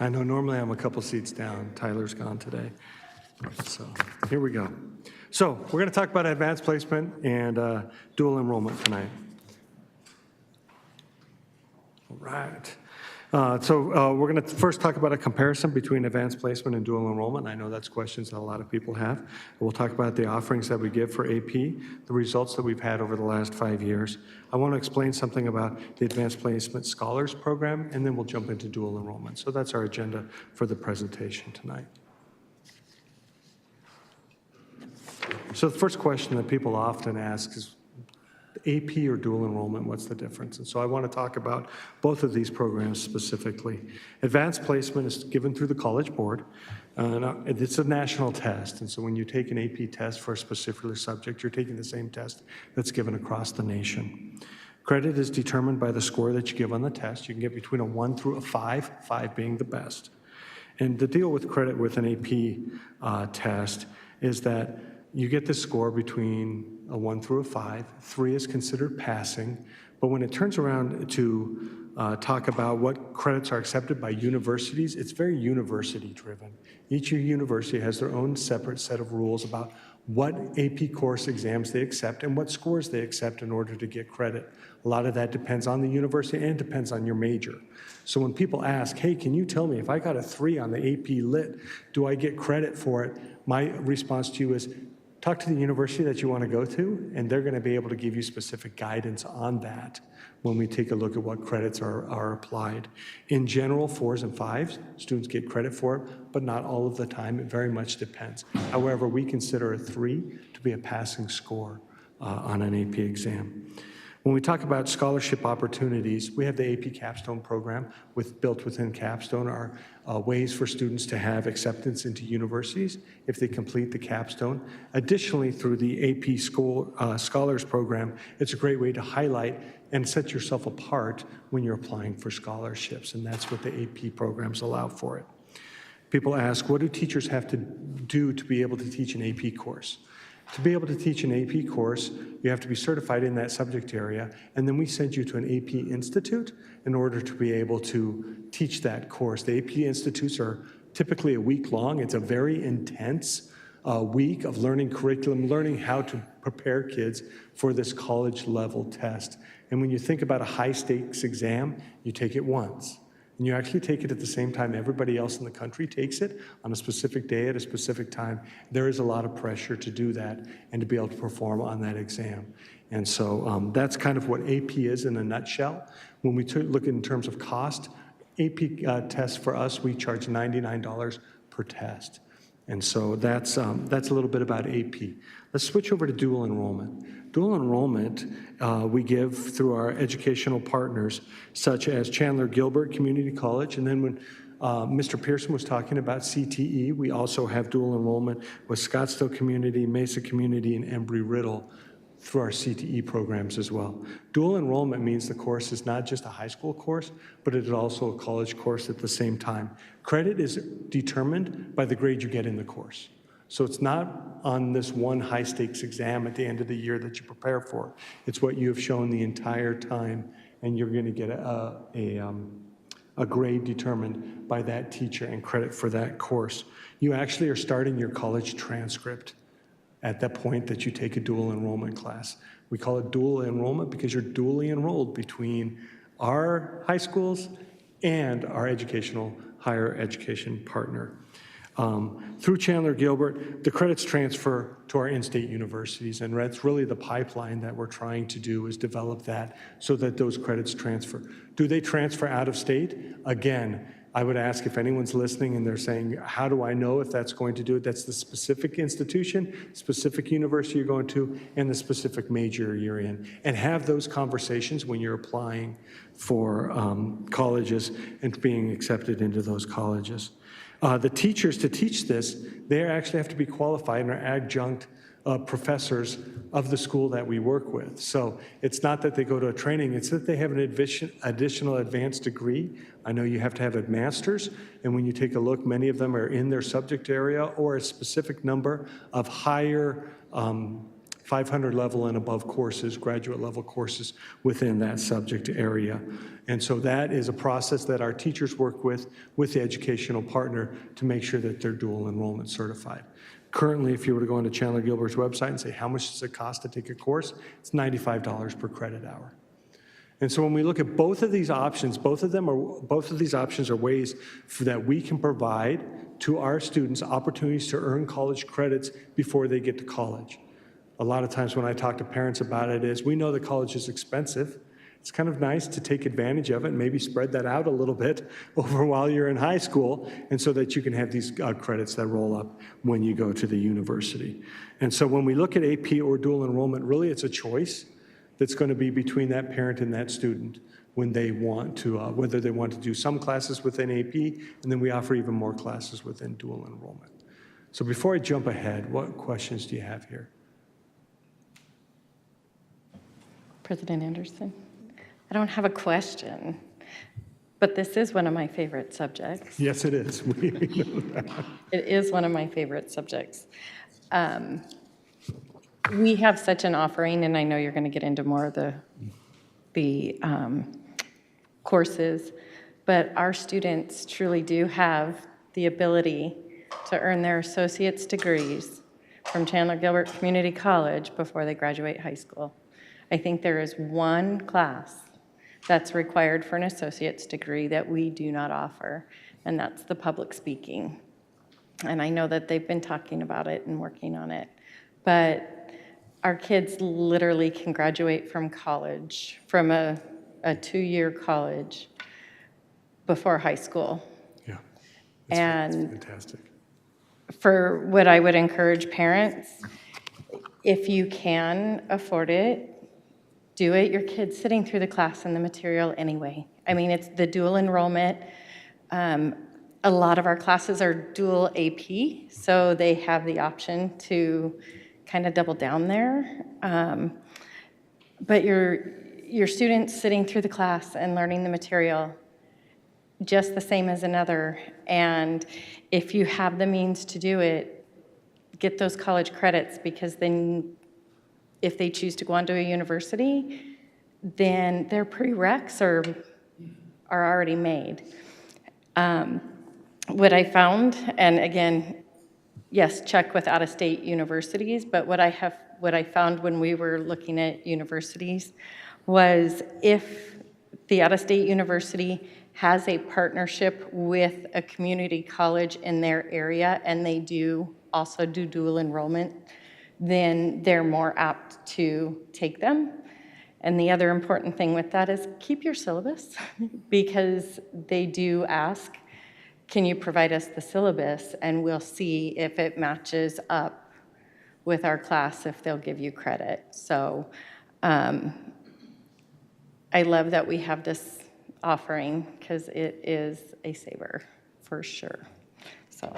Speaker 4: I know normally I'm a couple seats down. Tyler's gone today. So here we go. So we're going to talk about advanced placement and dual enrollment tonight. All right. We're going to first talk about a comparison between advanced placement and dual enrollment. I know that's questions that a lot of people have. We'll talk about the offerings that we give for AP, the results that we've had over the last 5 years. I want to explain something about the Advanced Placement Scholars Program, and then we'll jump into dual enrollment. So that's our agenda for the presentation tonight. So the first question that people often ask is, AP or dual enrollment, what's the difference? And so I want to talk about both of these programs specifically. Advanced placement is given through the College Board. It's a national test, and so when you take an AP test for a specific subject, you're taking the same test that's given across the nation. Credit is determined by the score that you give on the test. You can get between a 1 through a 5, 5 being the best. And the deal with credit with an AP test is that you get the score between a 1 through a 5. 3 is considered passing. But when it turns around to talk about what credits are accepted by universities, it's very university driven. Each university has their own separate set of rules about what AP course exams they accept and what scores they accept in order to get credit. A lot of that depends on the university and depends on your major. So when people ask, hey, can you tell me if I got a 3 on the AP Lit, do I get credit for it? My response to you is, talk to the university that you want to go to, and they're going to be able to give you specific guidance on that when we take a look at what credits are applied. In general, 4s and 5s, students get credit for it, but not all of the time. It very much depends. However, we consider a 3 to be a passing score on an AP exam. When we talk about scholarship opportunities, we have the AP Capstone program built within Capstone are ways for students to have acceptance into universities if they complete the Capstone. Additionally, through the AP Scholars program, it's a great way to highlight and set yourself apart when you're applying for scholarships, and that's what the AP programs allow for it. People ask, what do teachers have to do to be able to teach an AP course? To be able to teach an AP course, you have to be certified in that subject area, and then we send you to an AP Institute in order to be able to teach that course. The AP Institutes are typically a week long. It's a very intense week of learning curriculum, learning how to prepare kids for this college level test. And when you think about a high stakes exam, you take it once. And you actually take it at the same time everybody else in the country takes it on a specific day at a specific time. There is a lot of pressure to do that and to be able to perform on that exam. And so that's kind of what AP is in a nutshell. When we look in terms of cost, AP tests for us, we charge $99 per test. And so that's a little bit about AP. Let's switch over to dual enrollment. Dual enrollment we give through our educational partners, such as Chandler Gilbert Community College. And then when Mr. Pearson was talking about CTE, we also have dual enrollment with Scottsdale Community, Mesa Community, and Embry-Riddle through our CTE programs as well. Dual enrollment means the course is not just a high school course, but it is also a college course at the same time. Credit is determined by the grade you get in the course. So it's not on this one high stakes exam at the end of the year that you prepare for. It's what you have shown the entire time and you're going to get a grade determined by that teacher and credit for that course. You actually are starting your college transcript at that point that you take a dual enrollment class. We call it dual enrollment because you're dually enrolled between our high schools and our higher education partner. Through Chandler Gilbert, the credits transfer to our in-state universities, and that's really the pipeline that we're trying to do, is develop that so that those credits transfer. Do they transfer out of state? Again, I would ask if anyone's listening and they're saying, how do I know if that's going to do it? That's the specific institution, specific university you're going to, and the specific major you're in. And have those conversations when you're applying for colleges and being accepted into those colleges. The teachers to teach this, they actually have to be qualified and are adjunct professors of the school that we work with. So it's not that they go to a training, it's that they have an additional advanced degree. I know you have to have a master's, and when you take a look, many of them are in their subject area or a specific number of higher 500 level and above courses, graduate level courses within that subject area. And so that is a process that our teachers work with the educational partner to make sure that they're dual enrollment certified. Currently, if you were to go onto Chandler Gilbert's website and say, how much does it cost to take a course? It's $95 per credit hour. And so when we look at both of these options, both of these options are ways that we can provide to our students opportunities to earn college credits before they get to college. A lot of times when I talk to parents about it is, we know that college is expensive. It's kind of nice to take advantage of it and maybe spread that out a little bit over while you're in high school, and so that you can have these credits that roll up when you go to the university. And so when we look at AP or dual enrollment, really it's a choice that's going to be between that parent and that student when they want to, whether they want to do some classes within AP, and then we offer even more classes within dual enrollment. So before I jump ahead, what questions do you have here?
Speaker 19: President Anderson, I don't have a question, but this is one of my favorite subjects.
Speaker 4: Yes, it is. We know that.
Speaker 19: It is one of my favorite subjects. We have such an offering, and I know you're going to get into more of the courses, but our students truly do have the ability to earn their associate's degrees from Chandler Gilbert Community College before they graduate high school. I think there is one class that's required for an associate's degree that we do not offer, and that's the public speaking. And I know that they've been talking about it and working on it, but our kids literally can graduate from college, from a 2-year college before high school.
Speaker 4: Yeah,
Speaker 19: that's
Speaker 4: fantastic.
Speaker 19: For what I would encourage parents, if you can afford it, do it. Your kid's sitting through the class and the material anyway. I mean, it's the dual enrollment. A lot of our classes are dual AP, so they have the option to kind of double down there. But your students sitting through the class and learning the material just the same as another. And if you have the means to do it, get those college credits, because then if they choose to go on to a university, then their prereqs are already made. What I found, and again, yes, check with out-of-state universities, but what I found when we were looking at universities was if the out-of-state university has a partnership with a community college in their area, and they do also do dual enrollment, then they're more apt to take them. And the other important thing with that is keep your syllabus, because they do ask, can you provide us the syllabus? And we'll see if it matches up with our class, if they'll give you credit. So I love that we have this offering, because it is a saver for sure. So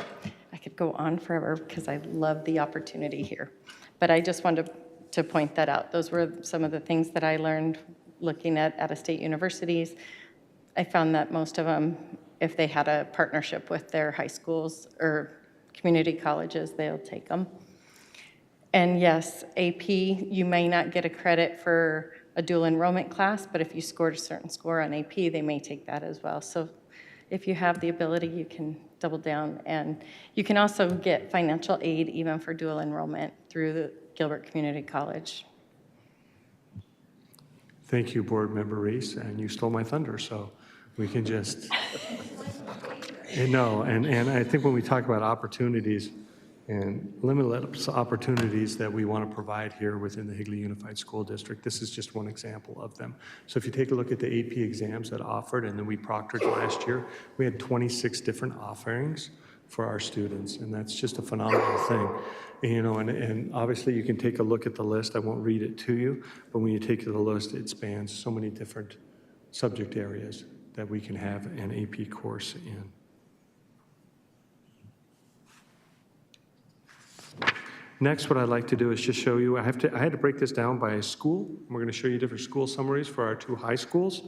Speaker 19: I could go on forever because I love the opportunity here. But I just wanted to point that out. Those were some of the things that I learned looking at out-of-state universities. I found that most of them, if they had a partnership with their high schools or community colleges, they'll take them. And yes, AP, you may not get a credit for a a dual enrollment class, but if you scored a certain score on AP, they may take that as well. So if you have the ability, you can double down. And you can also get financial aid even for dual enrollment through the Gilbert Community College.
Speaker 4: Thank you, Board Member Reese, and you stole my thunder, so we can just, and I think when we talk about opportunities and limitless opportunities that we want to provide here within the Higley Unified School District, this is just one example of them. So if you take a look at the AP exams that offered, and then we proctored last year, we had 26 different offerings for our students, and that's just a phenomenal thing. And obviously you can take a look at the list. I won't read it to you, but when you take the list, it spans so many different subject areas that we can have an AP course in. Next, what I'd like to do is just show you, I had to break this down by school. We're going to show you different school summaries for our 2 high schools.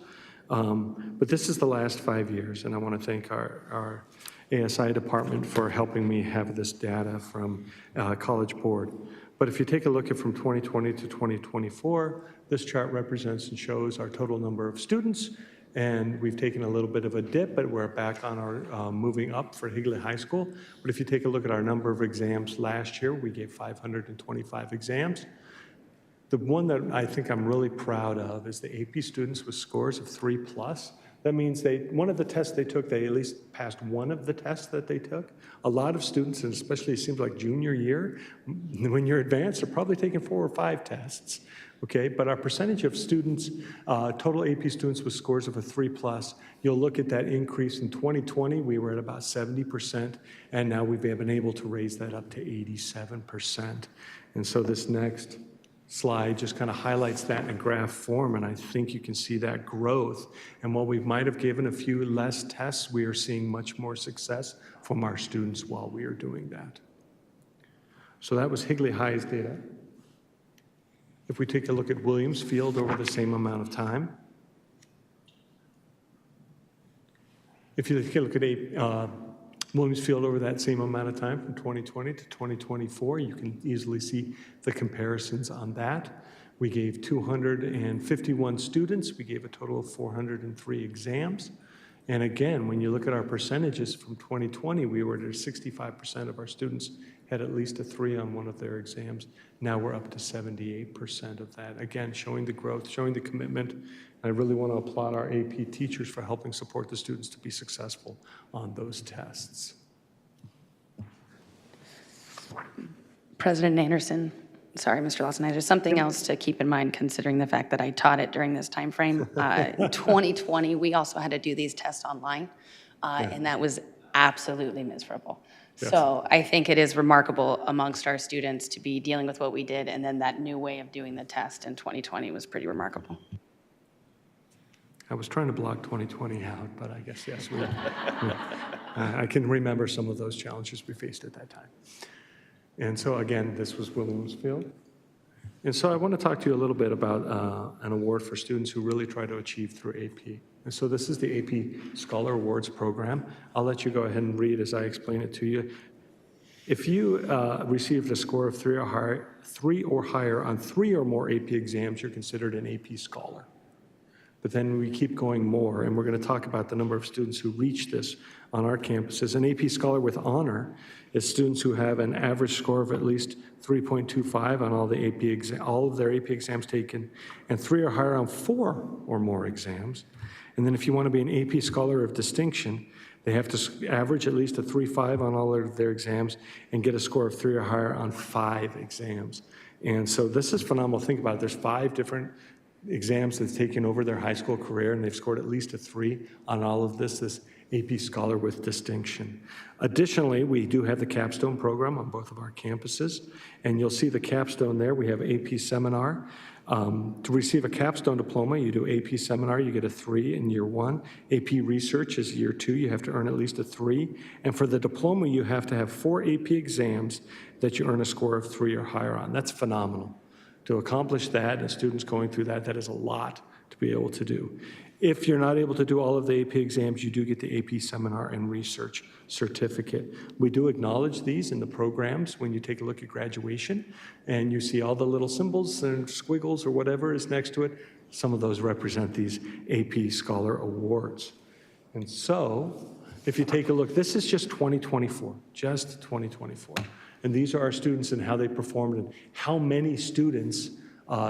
Speaker 4: But this is the last 5 years, and I want to thank our ASI department for helping me have this data from College Board. But if you take a look at from 2020 to 2024, this chart represents and shows our total number of students, and we've taken a little bit of a dip, but we're back on our moving up for Higley High School. But if you take a look at our number of exams last year, we gave 525 exams. The one that I think I'm really proud of is the AP students with scores of 3+. That means one of the tests they took, they at least passed one of the tests that they took. A lot of students, and especially it seems like junior year, when you're advanced, are probably taking 4 or 5 tests. Okay, but our percentage of students, total AP students with scores of a 3+, you'll look at that increase in 2020, we were at about 70%, and now we've been able to raise that up to 87%. And so this next slide just kind of highlights that in a graph form, and I think you can see that growth. And while we might have given a few less tests, we are seeing much more success from our students while we are doing that. So that was Higley High's data. If we take a look at Williams Field over the same amount of time, if you take a look at Williams Field over that same amount of time from 2020 to 2024, you can easily see the comparisons on that. We gave 251 students. We gave a total of 403 exams. And again, when you look at our percentages from 2020, we were at 65% of our students had at least a 3 on one of their exams. Now we're up to 78% of that. Again, showing the growth, showing the commitment. And I really want to applaud our AP teachers for helping support the students to be successful on those tests.
Speaker 20: President Anderson, sorry, Mr. Lawson, there's something else to keep in mind considering the fact that I taught it during this time frame. 2020, we also had to do these tests online, and that was absolutely miserable. Yes. So I think it is remarkable amongst our students to be dealing with what we did, and then that new way of doing the test in 2020 was pretty remarkable.
Speaker 4: I was trying to block 2020 out, but I guess, yes, I can remember some of those challenges we faced at that time. And so again, this was Williams Field. And so I want to talk to you a little bit about an award for students who really try to achieve through AP. And so this is the AP Scholar Awards program. I'll let you go ahead and read as I explain it to you. If you received a score of 3 or higher on 3 or more AP exams, you're considered an AP Scholar. But then we keep going more, and we're going to talk about the number of students who reach this on our campuses. An AP Scholar with honor is students who have an average score of at least 3.25 on all of their AP exams taken, and 3 or higher on 4 or more exams. And then if you want to be an AP Scholar of distinction, they have to average at least a 3.5 on all of their exams and get a score of 3 or higher on 5 exams. And so this is phenomenal. Think about it. There's 5 different exams that's taken over their high school career, and they've scored at least a 3 on all of this AP Scholar with distinction. Additionally, we do have the capstone program on both of our campuses, and you'll see the capstone there. We have AP Seminar. To receive a capstone diploma, you do AP Seminar, you get a 3 in year 1. AP Research is year 2, you have to earn at least a 3. And for the diploma, you have to have 4 AP exams that you earn a score of 3 or higher on. That's phenomenal. To accomplish that, and students going through that, that is a lot to be able to do. If you're not able to do all of the AP exams, you do get the AP Seminar and Research certificate. We do acknowledge these in the programs when you take a look at graduation, and you see all the little symbols and squiggles or whatever is next to it. Some of those represent these AP Scholar Awards. And so, if you take a look, this is just 2024, just 2024. And these are our students and how they performed and how many students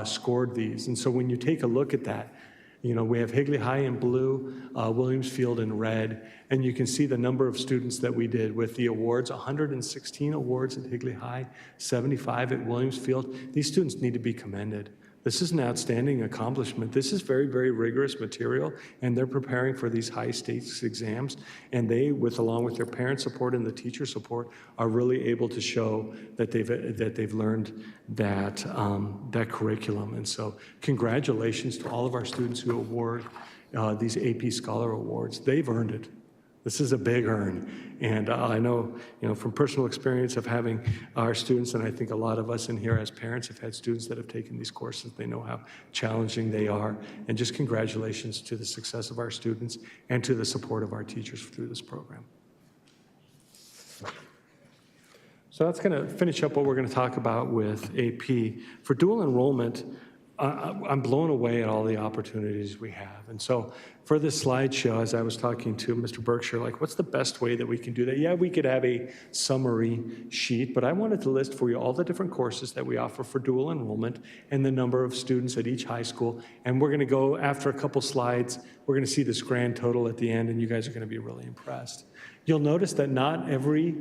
Speaker 4: scored these. And so when you take a look at that, you know, we have Higley High in blue, Williams Field in red, and you can see the number of students that we did with the awards, 116 awards at Higley High, 75 at Williams Field. These students need to be commended. This is an outstanding accomplishment. This is very, very rigorous material, and they're preparing for these high stakes exams, and they, along with their parent support and the teacher support, are really able to show that they've learned that curriculum. And so congratulations to all of our students who award these AP Scholar Awards. They've earned it. This is a big earn. And I know, you know, from personal experience of having our students, and I think a lot of us in here as parents have had students that have taken these courses. They know how challenging they are. And just congratulations to the success of our students and to the support of our teachers through this program. So that's going to finish up what we're going to talk about with AP. For dual enrollment, I'm blown away at all the opportunities we have. And so for this slideshow, as I was talking to Mr. Berkshire, like, what's the best way that we can do that? Yeah, we could have a summary sheet, but I wanted to list for you all the different courses that we offer for dual enrollment and the number of students at each high school. And we're going to go, after a couple slides, we're going to see this grand total at the end, and you guys are going to be really impressed. You'll notice that not every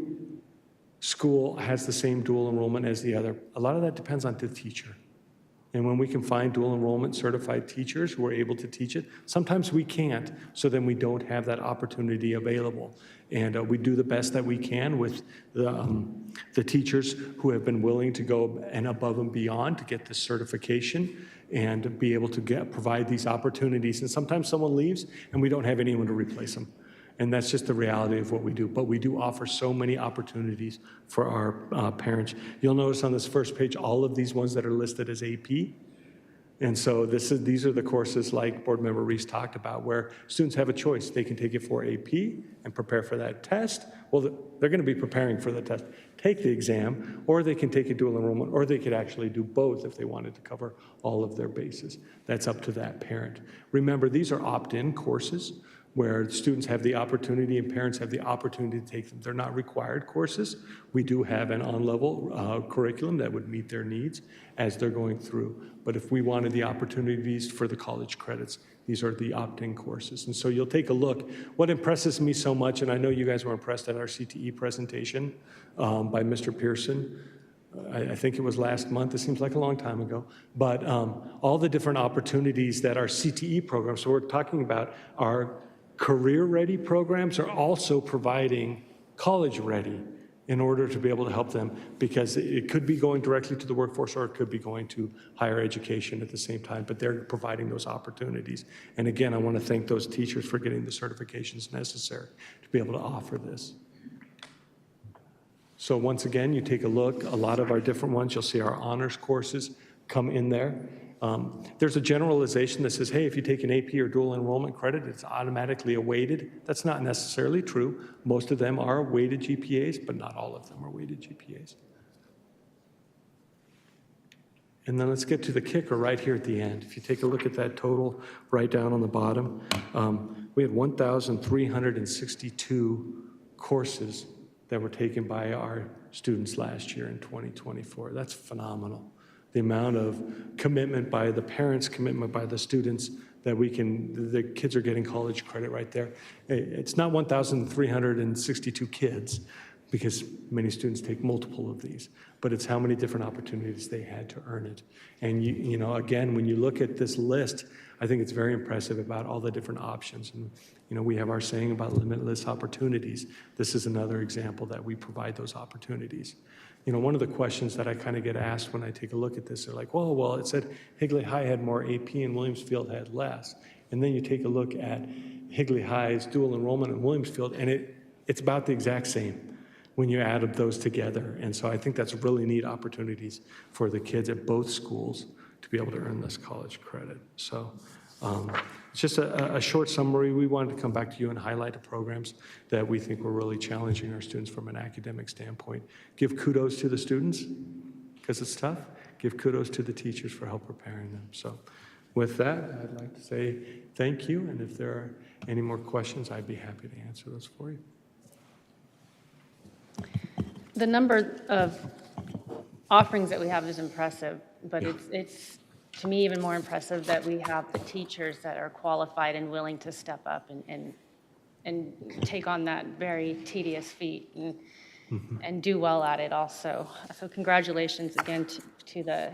Speaker 4: school has the same dual enrollment as the other. A lot of that depends on the teacher. And when we can find dual enrollment certified teachers who are able to teach it, sometimes we can't, so then we don't have that opportunity available. And we do the best that we can with the teachers who have been willing to go and above and beyond to get this certification and be able to provide these opportunities. And sometimes someone leaves and we don't have anyone to replace them. And that's just the reality of what we do. But we do offer so many opportunities for our parents. You'll notice on this first page, all of these ones that are listed as AP. And so these are the courses like Board Member Reese talked about, where students have a choice. They can take it for AP and prepare for that test. Well, they're going to be preparing for the test, take the exam, or they can take a dual enrollment, or they could actually do both if they wanted to cover all of their bases. That's up to that parent. Remember, these are opt-in courses, where students have the opportunity and parents have the opportunity to take them. They're not required courses. We do have an on-level curriculum that would meet their needs as they're going through. But if we wanted the opportunities for the college credits, these are the opt-in courses. And so you'll take a look. What impresses me so much, and I know you guys were impressed at our CTE presentation by Mr. Pearson, I think it was last month. It seems like a long time ago. But all the different opportunities that our CTE programs, so we're talking about our career-ready programs, are also providing college-ready in order to be able to help them, because it could be going directly to the workforce or it could be going to higher education at the same time, but they're providing those opportunities. And again, I want to thank those teachers for getting the certifications necessary to be able to offer this. So once again, you take a look, a lot of our different ones, you'll see our honors courses come in there. There's a generalization that says, hey, if you take an AP or dual enrollment credit, it's automatically a weighted. That's not necessarily true. Most of them are weighted GPAs, but not all of them are weighted GPAs. And then let's get to the kicker right here at the end. If you take a look at that total right down on the bottom, we had 1,362 courses that were taken by our students last year in 2024. That's phenomenal. The amount of commitment by the parents, commitment by the students, that the kids are getting college credit right there. It's not 1,362 kids, because many students take multiple of these, but it's how many different opportunities they had to earn it. And you know, again, when you look at this list, I think it's very impressive about all the different options. And you know, we have our saying about limitless opportunities. This is another example that we provide those opportunities. You know, one of the questions that I kind of get asked when I take a look at this, they're like, well, it said Higley High had more AP and Williamsfield had less. And then you take a look at Higley High's dual enrollment in Williamsfield, and it's about the exact same when you add up those together. And so I think that's really neat opportunities for the kids at both schools to be able to earn this college credit. So it's just a short summary. We wanted to come back to you and highlight the programs that we think were really challenging our students from an academic standpoint. Give kudos to the students, because it's tough. Give kudos to the teachers for help preparing them. So With that, I'd like to say thank you, and if there are any more questions, I'd be happy to answer those for you.
Speaker 1: The number of offerings that we have is impressive, but it's to me even more impressive that we have the teachers that are qualified and willing to step up and take on that very tedious feat and do well at it also. So congratulations again to the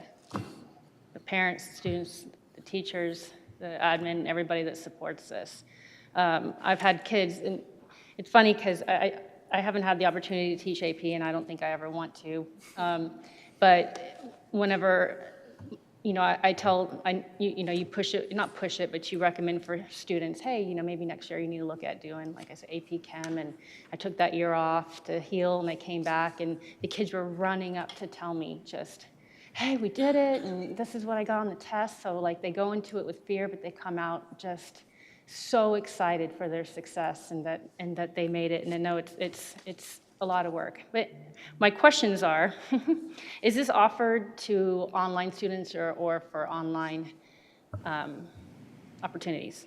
Speaker 1: parents, students, the teachers, the admin, everybody that supports this. I've had kids, and it's funny because I haven't had the opportunity to teach AP, and I don't think I ever want to. But whenever, I tell, you push it, not push it, but you recommend for students, hey, maybe next year you need to look at doing, like I said, AP Chem, and I took that year off to heal, and I came back, and the kids were running up to tell me just, hey, we did it, and this is what I got on the test. So like they go into it with fear, but they come out just so excited for their success and that they made it. And I know it's a lot of work. But my questions are, is this offered to online students or for online opportunities?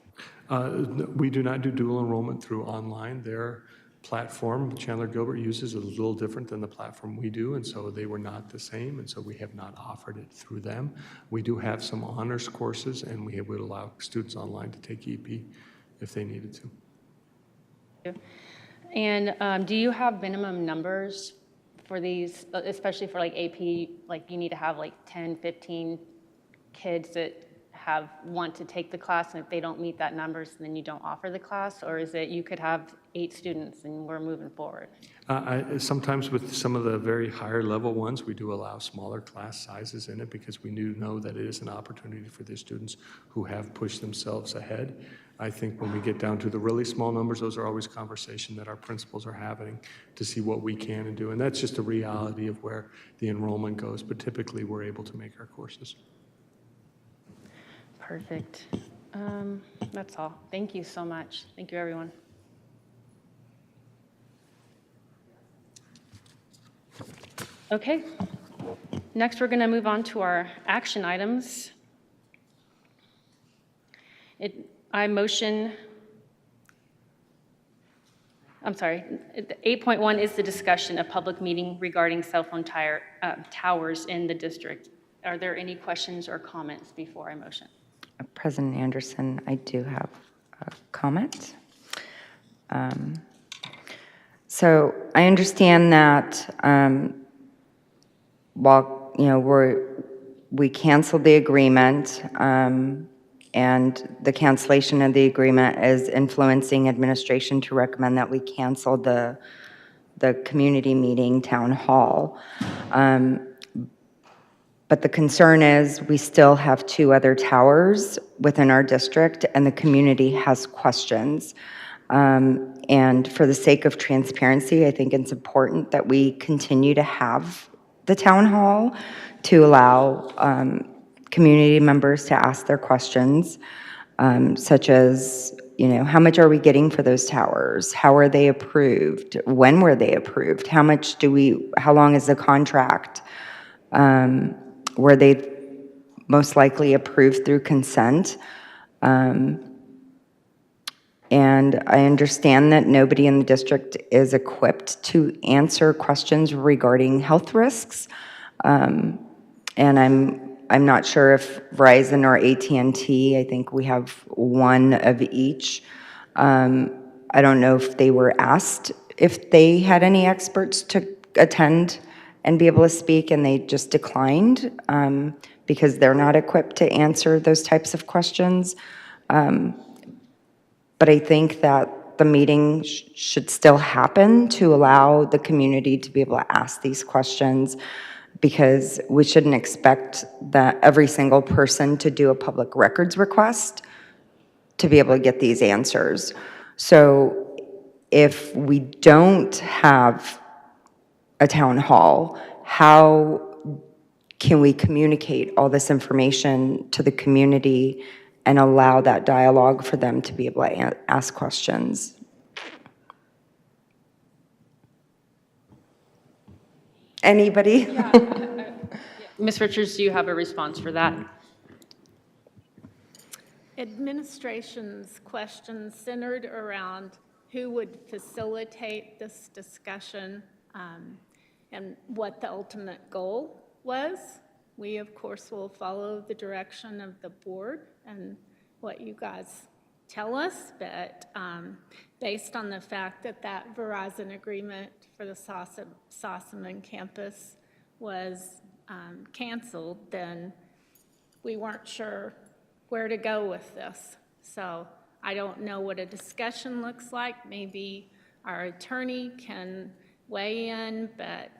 Speaker 4: We do not do dual enrollment through online. Their platform Chandler Gilbert uses is a little different than the platform we do, and so they were not the same, and so we have not offered it through them. We do have some honors courses, and we would allow students online to take EP if they needed to.
Speaker 1: And do you have minimum numbers for these, especially for like AP, like you need to have like 10, 15 kids that want to take the class, and if they don't meet that numbers, then you don't offer the class? Or is it you could have 8 students and we're moving forward?
Speaker 4: Sometimes with some of the very higher level ones, we do allow smaller class sizes in it because we do know that it is an opportunity for the students who have pushed themselves ahead. I think when we get down to the really small numbers, those are always conversations that our principals are having to see what we can do. And that's just a reality of where the enrollment goes, but typically we're able to make our courses.
Speaker 1: Perfect. That's all. Thank you so much. Thank you, everyone. Okay. Next, we're going to move on to our action items. I'm sorry, 8.1 is the discussion of public meeting regarding cell phone towers in the district. Are there any questions or comments before I motion?
Speaker 21: President Anderson, I do have a comment. So I understand that while we canceled the agreement, and the cancellation of the agreement is influencing administration to recommend that we cancel the community meeting town hall. But the concern is we still have 2 other towers within our district, and the community has questions. And for the sake of transparency, I think it's important that we continue to have the town hall to allow community members to ask their questions, such as, how much are we getting for those towers? How are they approved? When were they approved? How long is the contract? Were they most likely approved through consent? And I understand that nobody in the district is equipped to answer questions regarding health risks. And I'm not sure if Verizon or AT&T, I think we have one of each. I don't know if they were asked if they had any experts to attend and be able to speak, and they just declined because they're not equipped to answer those types of questions. But I think that the meeting should still happen to allow the community to be able to ask these questions, because we shouldn't expect that every single person to do a public records request to be able to get these answers. So if we don't have a town hall, how can we communicate all this information to the community and allow that dialogue for them to be able to ask questions? Anybody?
Speaker 1: Ms. Richards, do you have a response for that?
Speaker 2: administration's questions centered around who would facilitate this discussion and what the ultimate goal was. We, of course, will follow the direction of the board and what you guys tell us, but based on the fact that that Verizon agreement for the Sossaman campus was canceled, then we weren't sure where to go with this. So I don't know what a discussion looks like. Maybe our attorney can weigh in, but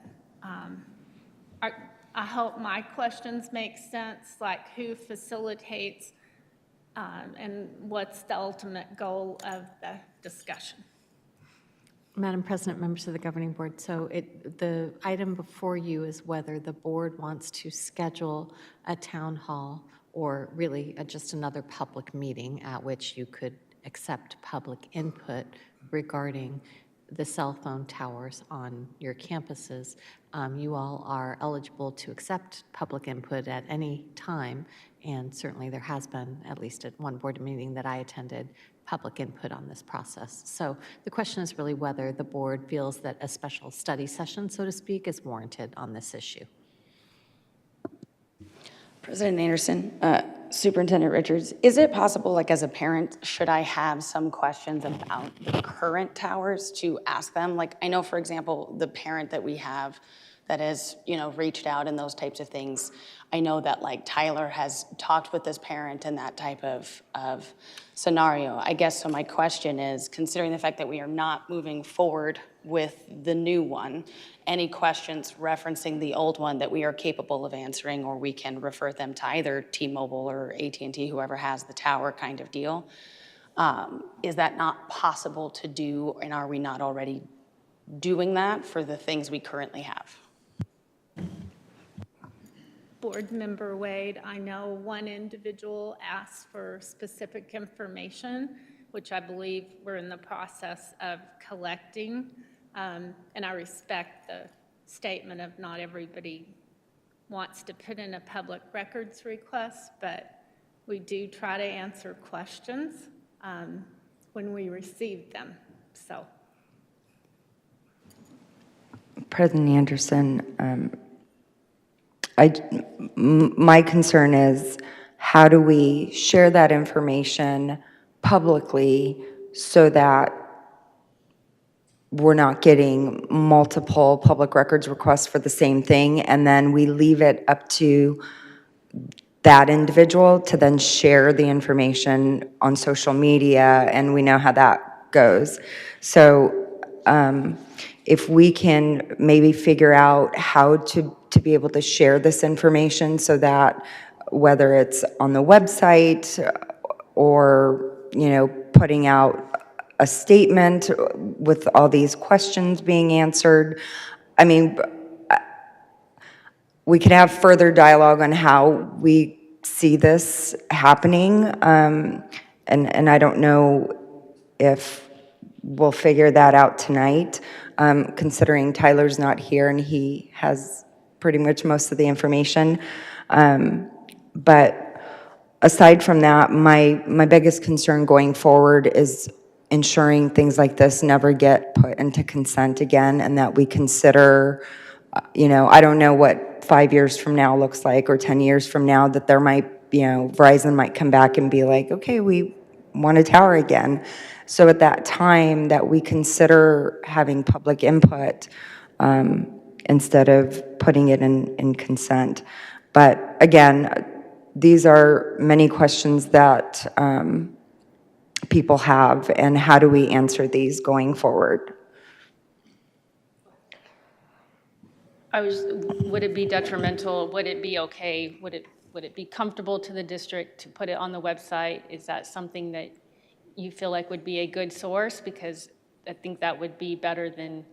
Speaker 2: I hope my questions make sense, like who facilitates and what's the ultimate goal of the discussion.
Speaker 3: Madam President, members of the governing board, so the item before you is whether the board wants to schedule a town hall or really just another public meeting at which you could accept public input regarding the cell phone towers on your campuses. You all are eligible to accept public input at any time, and certainly there has been, at least at one board meeting that I attended, public input on this process. So the question is really whether the board feels that a special study session, so to speak, is warranted on this issue.
Speaker 20: President Anderson, Superintendent Richards, is it possible, like as a parent, should I have some questions about the current towers to ask them? Like I know, for example, the parent that we have that has, reached out and those types of things. I know that like Tyler has talked with this parent and that type of scenario. I guess so my question is, considering the fact that we are not moving forward with the new one, any questions referencing the old one that we are capable of answering, or we can refer them to either T-Mobile or AT&T, whoever has the tower kind of deal. Is that not possible to do, and are we not already doing that for the things we currently have?
Speaker 2: Board Member Wade, I know one individual asked for specific information, which I believe we're in the process of collecting. And I respect the statement of not everybody wants to put in a public records request, but we do try to answer questions when we receive them. So,
Speaker 21: President Anderson, my concern is how do we share that information publicly so that we're not getting multiple public records requests for the same thing, and then we leave it up to that individual to then share the information on social media, and we know how that goes. So if we can maybe figure out how to be able to share this information so that whether it's on the website or, putting out a statement with all these questions being answered. I mean, we could have further dialogue on how we see this happening. And I don't know if we'll figure that out tonight, considering Tyler's not here and he has pretty much most of the information. But aside from that, my biggest concern going forward is ensuring things like this never get put into consent again, and that we consider, I don't know what 5 years from now looks like, or 10 years from now, that there might, Verizon might come back and be like, okay, we want a tower again. So at that time, that we consider having public input instead of putting it in consent. But again, these are many questions that people have, and how do we answer these going forward?
Speaker 1: Would it be detrimental? Would it be okay? Would it be comfortable to the district to put it on the website? Is that something that you feel like would be a good source? Because I think that would be better than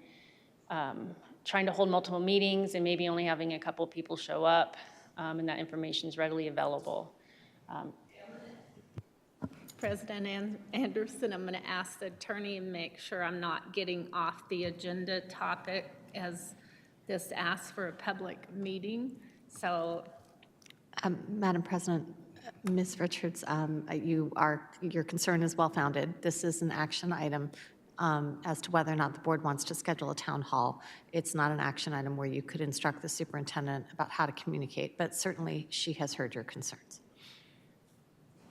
Speaker 1: trying to hold multiple meetings and maybe only having a couple people show up, and that information is readily available.
Speaker 2: President Anderson, I'm going to ask the attorney and make sure I'm not getting off the agenda topic as this asks for a public meeting. So,
Speaker 3: Madam President, Ms. Richards, your concern is well-founded. This is an action item as to whether or not the board wants to schedule a town hall. It's not an action item where you could instruct the superintendent about how to communicate, but certainly she has heard your concerns.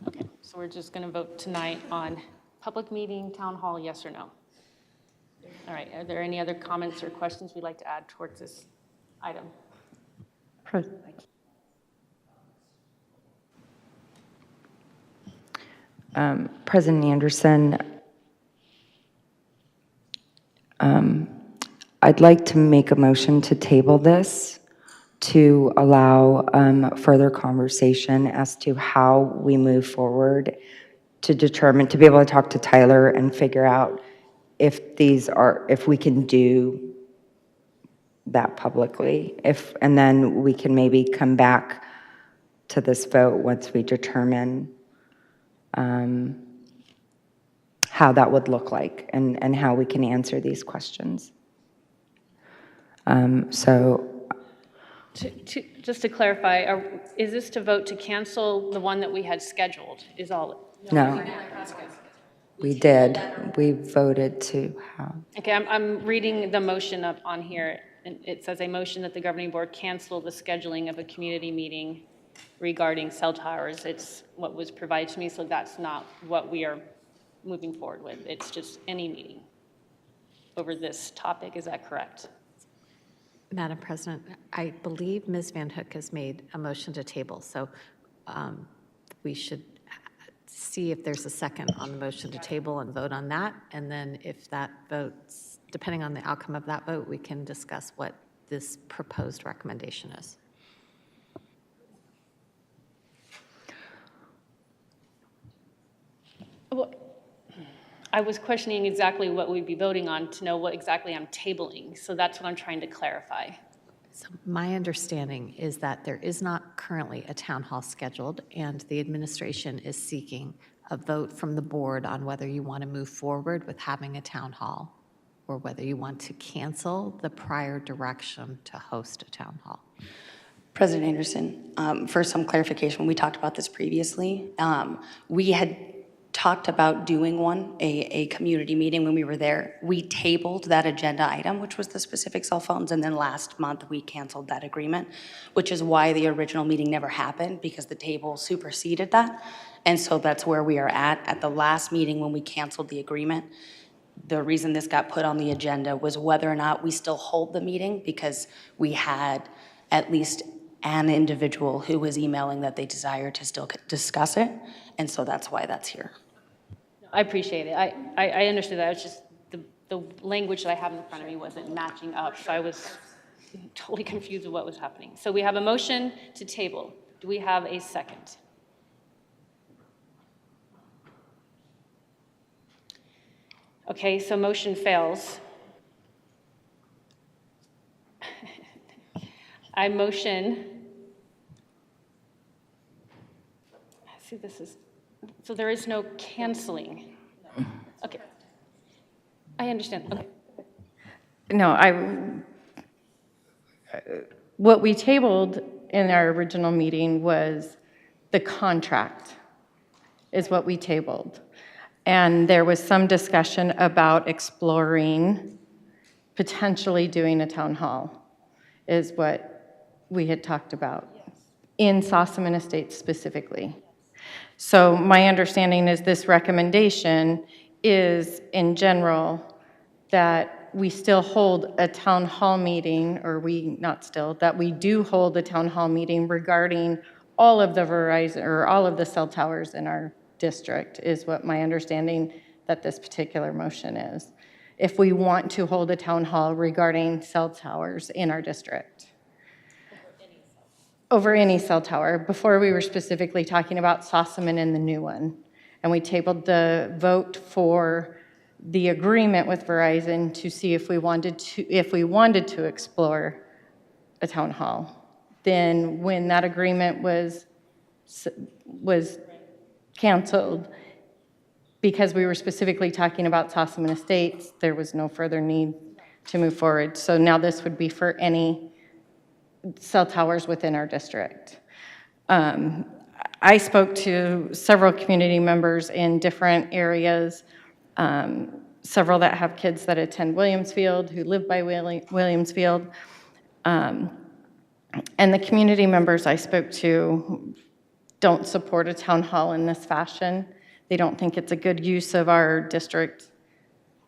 Speaker 1: Okay, so we're just going to vote tonight on public meeting, town hall, yes or no? All right, are there any other comments or questions we'd like to add towards this item?
Speaker 21: President Anderson, I'd like to make a motion to table this to allow further conversation as to how we move forward to determine, to be able to talk to Tyler and figure out if we can do that publicly, and then we can maybe come back to this vote once we determine how that would look like and how we can answer these questions.
Speaker 1: Just to clarify, is this to vote to cancel the one that we had scheduled, is all?
Speaker 21: No. We did. We voted to have.
Speaker 1: Okay, I'm reading the motion up on here, and it says a motion that the governing board cancel the scheduling of a community meeting regarding cell towers. It's what was provided to me, so that's not what we are moving forward with. It's just any meeting over this topic. Is that correct?
Speaker 3: Madam President, I believe Ms. Van Hook has made a motion to table, so we should see if there's a second on the motion to table and vote on that, and then if that votes, depending on the outcome of that vote, we can discuss what this proposed recommendation is.
Speaker 1: Well, I was questioning exactly what we'd be voting on to know what exactly I'm tabling, so that's what I'm trying to clarify.
Speaker 3: So my understanding is that there is not currently a town hall scheduled, and the administration is seeking a vote from the board on whether you want to move forward with having a town hall or whether you want to cancel the prior direction to host a town hall.
Speaker 20: President Anderson, for some clarification, we talked about this previously. We had talked about doing a community meeting when we were there. We tabled that agenda item, which was the specific cell phones, and then last month we canceled that agreement, which is why the original meeting never happened, because the table superseded that. And so that's where we are at the last meeting when we canceled the agreement. The reason this got put on the agenda was whether or not we still hold the meeting, because we had at least an individual who was emailing that they desire to still discuss it, and so that's why that's here.
Speaker 1: I appreciate it. I understood that. It's just the language that I have in front of me wasn't matching up, so I was totally confused with what was happening. So we have a motion to table. Do we have a second? Okay, so motion fails. I motion. See, this is, so there is no canceling. Okay. I understand. Okay.
Speaker 19: No, what we tabled in our original meeting was the contract is what we tabled. And there was some discussion about exploring potentially doing a town hall is what we had talked about in Sossaman Estates specifically. So my understanding is this recommendation is in general that we still hold a town hall meeting, or that we do hold a town hall meeting regarding all of the Verizon or all of the cell towers in our district is what my understanding that this particular motion is. If we want to hold a town hall regarding cell towers in our district. Over any cell tower. Before we were specifically talking about Sossaman and the new one. And we tabled the vote for the agreement with Verizon to see if we wanted to explore a town hall. Then when that agreement was canceled, because we were specifically talking about Sossaman Estates, there was no further need to move forward. So now this would be for any cell towers within our district. I spoke to several community members in different areas, several that have kids that attend Williamsfield, who live by Williamsfield. And the community members I spoke to don't support a town hall in this fashion. They don't think it's a good use of our district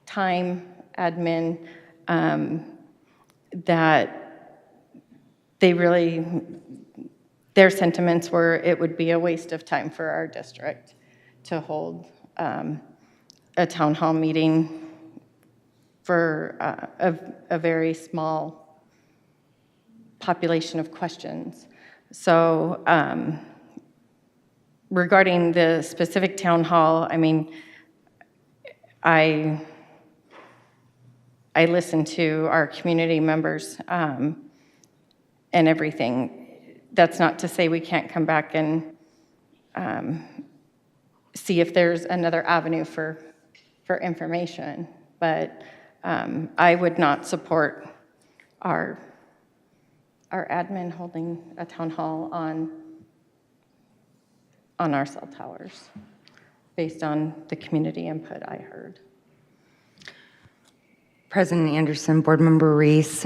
Speaker 19: time, admin, that they really, their sentiments were it would be a waste of time for our district to hold a town hall meeting for a very small population of questions. So regarding the specific town hall, I mean, I listened to our community members and everything. That's not to say we can't come back and see if there's another avenue for information, but I would not support our admin holding a town hall on our cell towers, based on the community input I heard.
Speaker 21: President Anderson, Board Member Reese,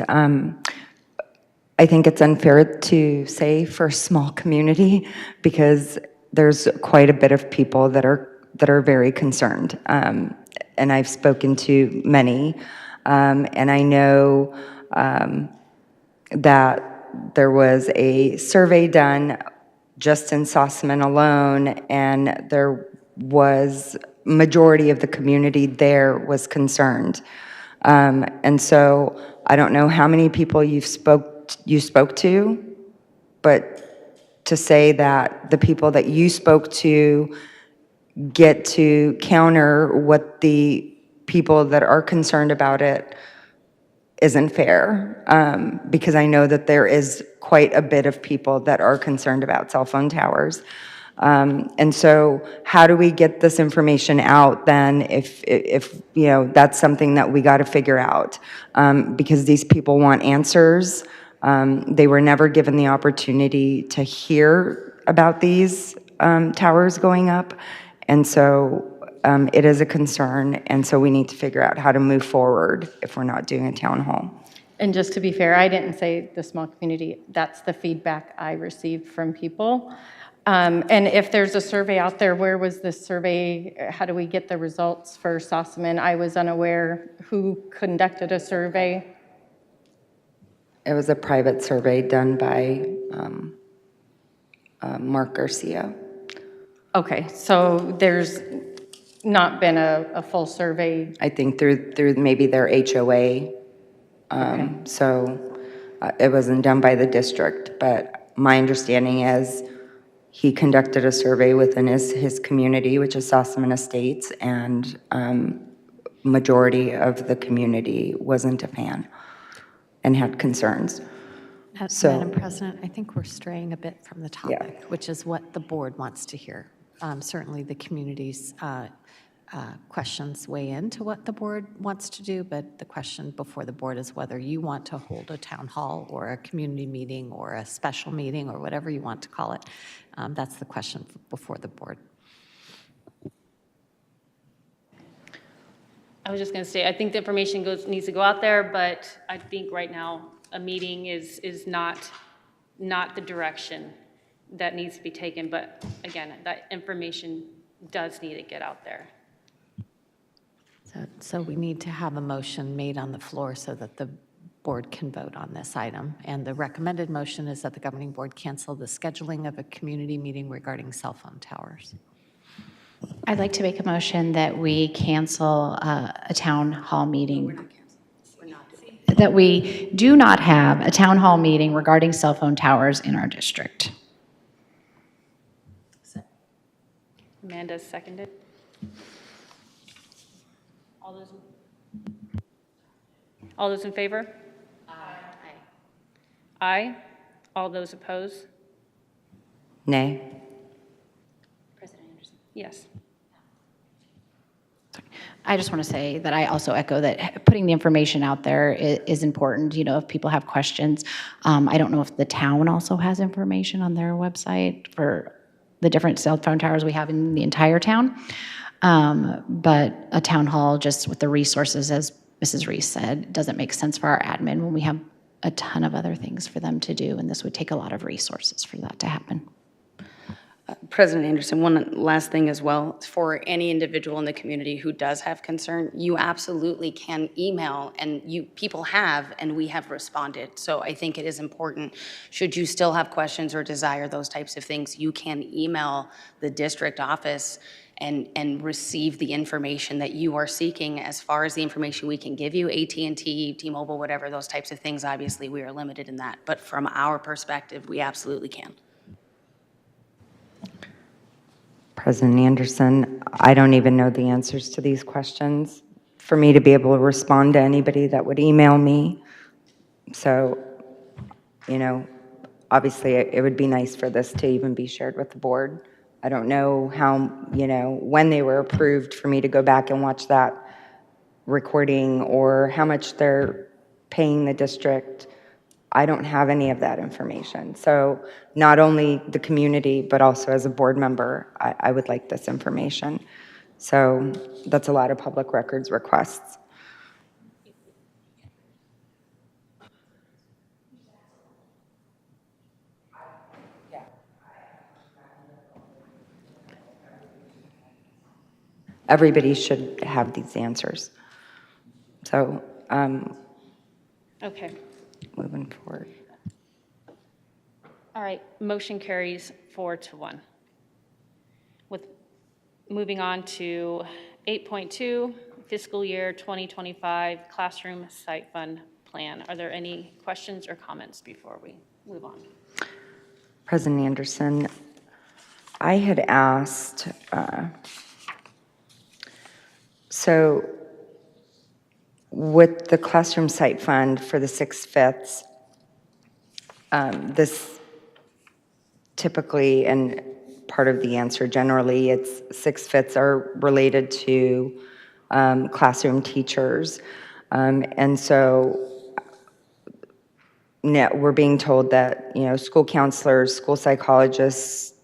Speaker 21: I think it's unfair to say for a small community because there's quite a bit of people that are very concerned, and I've spoken to many, and I know that there was a survey done just in Sossaman alone, and there was majority of the community there was concerned. And so I don't know how many people you spoke to, but to say that the people that you spoke to get to counter what the people that are concerned about it isn't fair, because I know that there is quite a bit of people that are concerned about cell phone towers. And so how do we get this information out then if you know, that's something that we got to figure out, because these people want answers. They were never given the opportunity to hear about these towers going up. And so it is a concern, and so we need to figure out how to move forward if we're not doing a town hall.
Speaker 19: And just to be fair, I didn't say the small community. That's the feedback I received from people. And if there's a survey out there, where was this survey? How do we get the results for Sossaman? I was unaware who conducted a survey.
Speaker 21: It was a private survey done by Mark Garcia.
Speaker 19: Okay, so there's not been a full survey.
Speaker 21: I think through maybe their HOA.
Speaker 19: Okay.
Speaker 21: So it wasn't done by the district, but my understanding is he conducted a survey within his community, which is Sossaman Estates, and majority of the community wasn't a fan and had concerns.
Speaker 3: Madam President, I think we're straying a bit from the topic, which is what the board wants to hear. Certainly the community's questions weigh into what the board wants to do, but the question before the board is whether you want to hold a town hall or a community meeting or a special meeting or whatever you want to call it. That's the question before the board.
Speaker 1: I was just going to say, I think the information needs to go out there, but I think right now a meeting is not the direction that needs to be taken. But again, that information does need to get out there.
Speaker 3: So we need to have a motion made on the floor so that the board can vote on this item. And the recommended motion is that the governing board cancel the scheduling of a community meeting regarding cell phone towers.
Speaker 6: I'd like to make a motion that we cancel a town hall meeting. That we do not have a town hall meeting regarding cell phone towers in our district.
Speaker 1: Amanda seconded. All those in favor? Aye. Aye. All those opposed?
Speaker 21: Nay.
Speaker 6: President Anderson?
Speaker 1: Yes.
Speaker 6: I just want to say that I also echo that putting the information out there is important. You know, if people have questions, I don't know if the town also has information on their website for the different cell phone towers we have in the entire town. But a town hall, just with the resources, as Mrs. Reese said, doesn't make sense for our admin when we have a ton of other things for them to do, and this would take a lot of resources for that to happen.
Speaker 20: President Anderson, one last thing as well. For any individual in the community who does have concern, you absolutely can email, and people have, and we have responded. So I think it is important, should you still have questions or desire those types of things, you can email the district office and receive the information that you are seeking. As far as the information we can give you, AT&T, T-Mobile, whatever, those types of things, obviously we are limited in that. But from our perspective, we absolutely can.
Speaker 21: President Anderson, I don't even know the answers to these questions for me to be able to respond to anybody that would email me. So, you know, obviously it would be nice for this to even be shared with the board. I don't know how, you know, when they were approved for me to go back and watch that recording or how much they're paying the district. I don't have any of that information. So not only the community, but also as a board member, I would like this information. So that's a lot of public records requests. Everybody should have these answers. So,
Speaker 1: Okay.
Speaker 21: moving forward.
Speaker 1: All right, motion carries 4-1. With moving on to 8.2, fiscal year 2025 classroom site fund plan. Are there any questions or comments before we move on?
Speaker 21: President Anderson, I had asked, so with the classroom site fund for the 6/5, this typically, and part of the answer generally, it's 6/5 are related to classroom teachers. And so now we're being told that, you know, school counselors, school psychologists,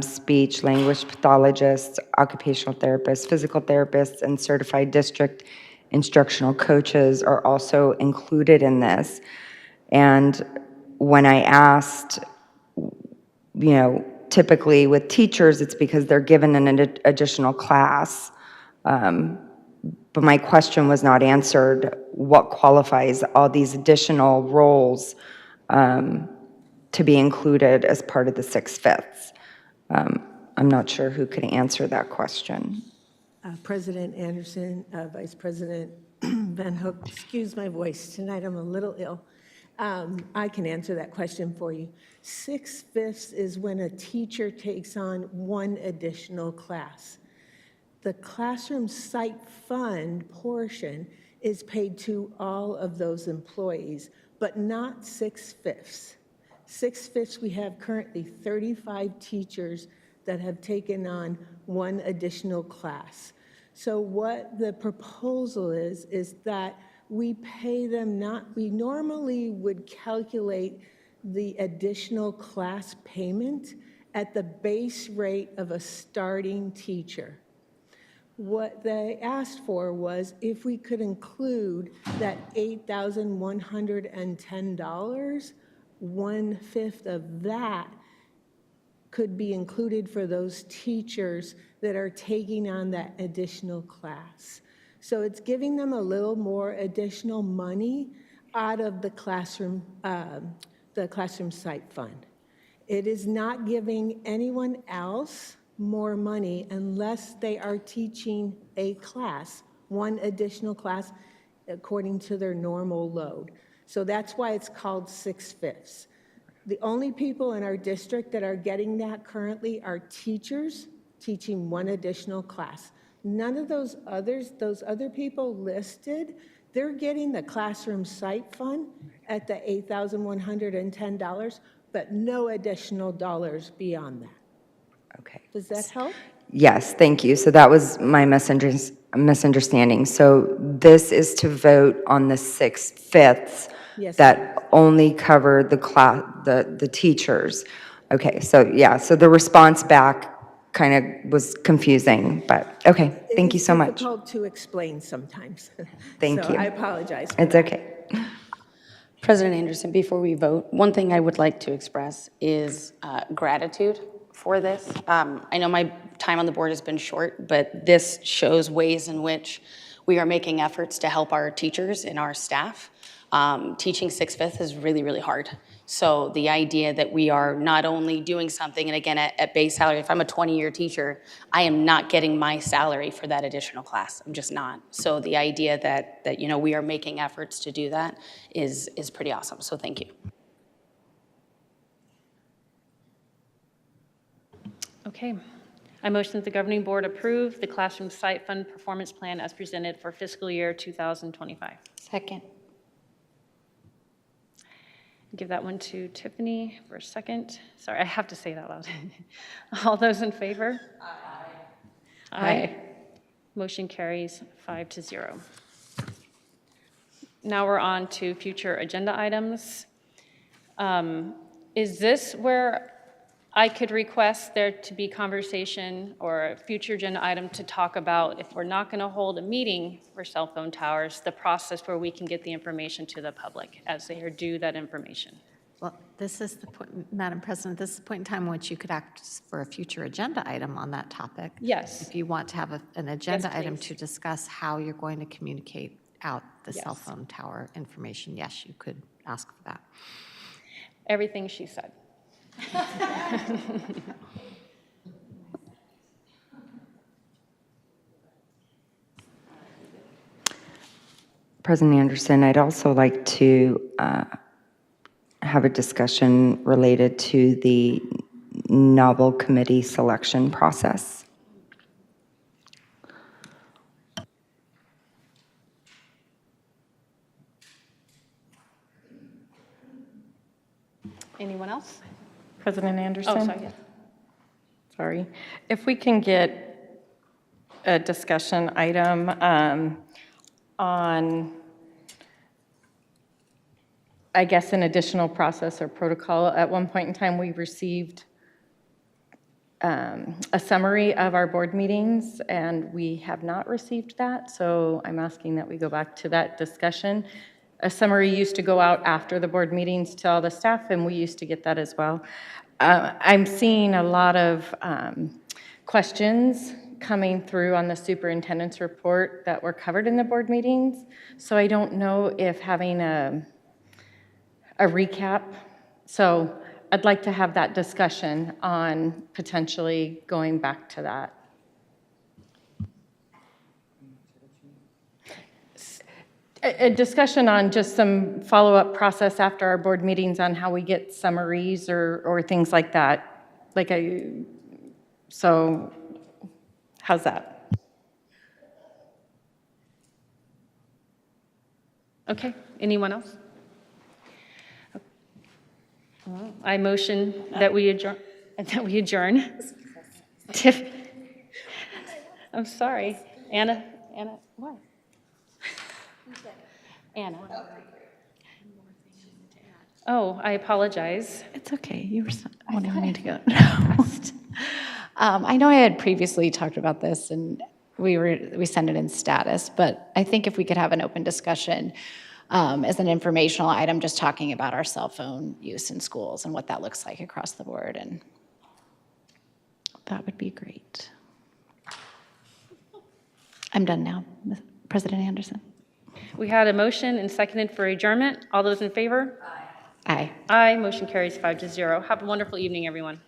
Speaker 21: speech, language pathologists, occupational therapists, physical therapists, and certified district instructional coaches are also included in this. And when I asked, you know, typically with teachers, it's because they're given an additional class. But my question was not answered. What qualifies all these additional roles to be included as part of the 6/5? I'm not sure who could answer that question.
Speaker 7: President Anderson, Vice President Van Hook, excuse my voice, tonight I'm a little ill. I can answer that question for you. 6/5 is when a teacher takes on one additional class. The classroom site fund portion is paid to all of those employees, but not 6/5. 6/5, we have currently 35 teachers that have taken on one additional class. So what the proposal is that we pay them we normally would calculate the additional class payment at the base rate of a starting teacher. What they asked for was if we could include that $8,110, 1/5 of that could be included for those teachers that are taking on that additional class. So it's giving them a little more additional money out of the classroom site fund. It is not giving anyone else more money unless they are teaching a class, one additional class according to their normal load. So that's why it's called 6/5. The only people in our district that are getting that currently are teachers teaching one additional class. None of those other people listed, they're getting the classroom site fund at the $8,110, but no additional dollars beyond that.
Speaker 21: Okay.
Speaker 7: Does that help?
Speaker 21: Yes, thank you. So that was my misunderstanding. So this is to vote on the 6/5
Speaker 7: Yes.
Speaker 21: that only cover the teachers. Okay, so yeah, so the response back kind of was confusing, but okay, thank you so much.
Speaker 7: It's difficult to explain sometimes.
Speaker 21: Thank
Speaker 7: So
Speaker 21: you.
Speaker 7: I apologize for
Speaker 21: It's
Speaker 7: that.
Speaker 21: okay.
Speaker 20: President Anderson, before we vote, one thing I would like to express is gratitude for this. I know my time on the board has been short, but this shows ways in which we are making efforts to help our teachers and our staff. Teaching 6/5 is really, really hard. So the idea that we are not only doing something, and again, at base salary, if I'm a 20-year teacher, I am not getting my salary for that additional class. I'm just not. So the idea that you know, we are making efforts to do that is pretty awesome. So thank you.
Speaker 1: Okay. I motion that the governing board approve the classroom site fund performance plan as presented for fiscal year 2025.
Speaker 6: Second.
Speaker 1: Give that one to Tiffany for a second. Sorry, I have to say that loud. All those in favor? Aye. Aye. Motion carries 5-0. Now we're on to future agenda items. Is this where I could request there to be conversation or a future agenda item to talk about, if we're not going to hold a meeting for cell phone towers, the process where we can get the information to the public as they are due that information?
Speaker 3: Well, this is the point, Madam President, this is the point in time in which you could ask for a future agenda item on that topic.
Speaker 1: Yes.
Speaker 3: If you want to have an agenda
Speaker 1: Yes,
Speaker 3: item
Speaker 1: please.
Speaker 3: to discuss how you're going to communicate out the cell
Speaker 1: Yes.
Speaker 3: phone tower information, yes, you could ask for that.
Speaker 1: Everything she said.
Speaker 21: President Anderson, I'd also like to have a discussion related to the novel committee selection process.
Speaker 1: Anyone else?
Speaker 12: President Anderson?
Speaker 1: Oh, sorry. Yes.
Speaker 12: Sorry. If we can get a discussion item on, I guess, an additional process or protocol. At one point in time, we received a summary of our board meetings, and we have not received that, so I'm asking that we go back to that discussion. A summary used to go out after the board meetings to all the staff, and we used to get that as well. I'm seeing a lot of questions coming through on the superintendent's report that were covered in the board meetings, so I don't know if having a recap, so I'd like to have that discussion on potentially going back to that. A discussion on just some follow-up process after our board meetings on how we get summaries or things like that. So how's that?
Speaker 1: Okay, anyone else? I motion that we adjourn. Tiff, I'm sorry. Anna, what? Anna. Oh, I apologize.
Speaker 6: It's okay. You were wanting me to go. I know I had previously talked about this, and we sent it in status, but I think if we could have an open discussion as an informational item, just talking about our cell phone use in schools and what that looks like across the board, and that would be great. I'm done now, President Anderson.
Speaker 1: We had a motion and seconded for adjournment. All those in favor?
Speaker 6: Aye.
Speaker 1: Aye. Motion carries 5-0. Have a wonderful evening, everyone.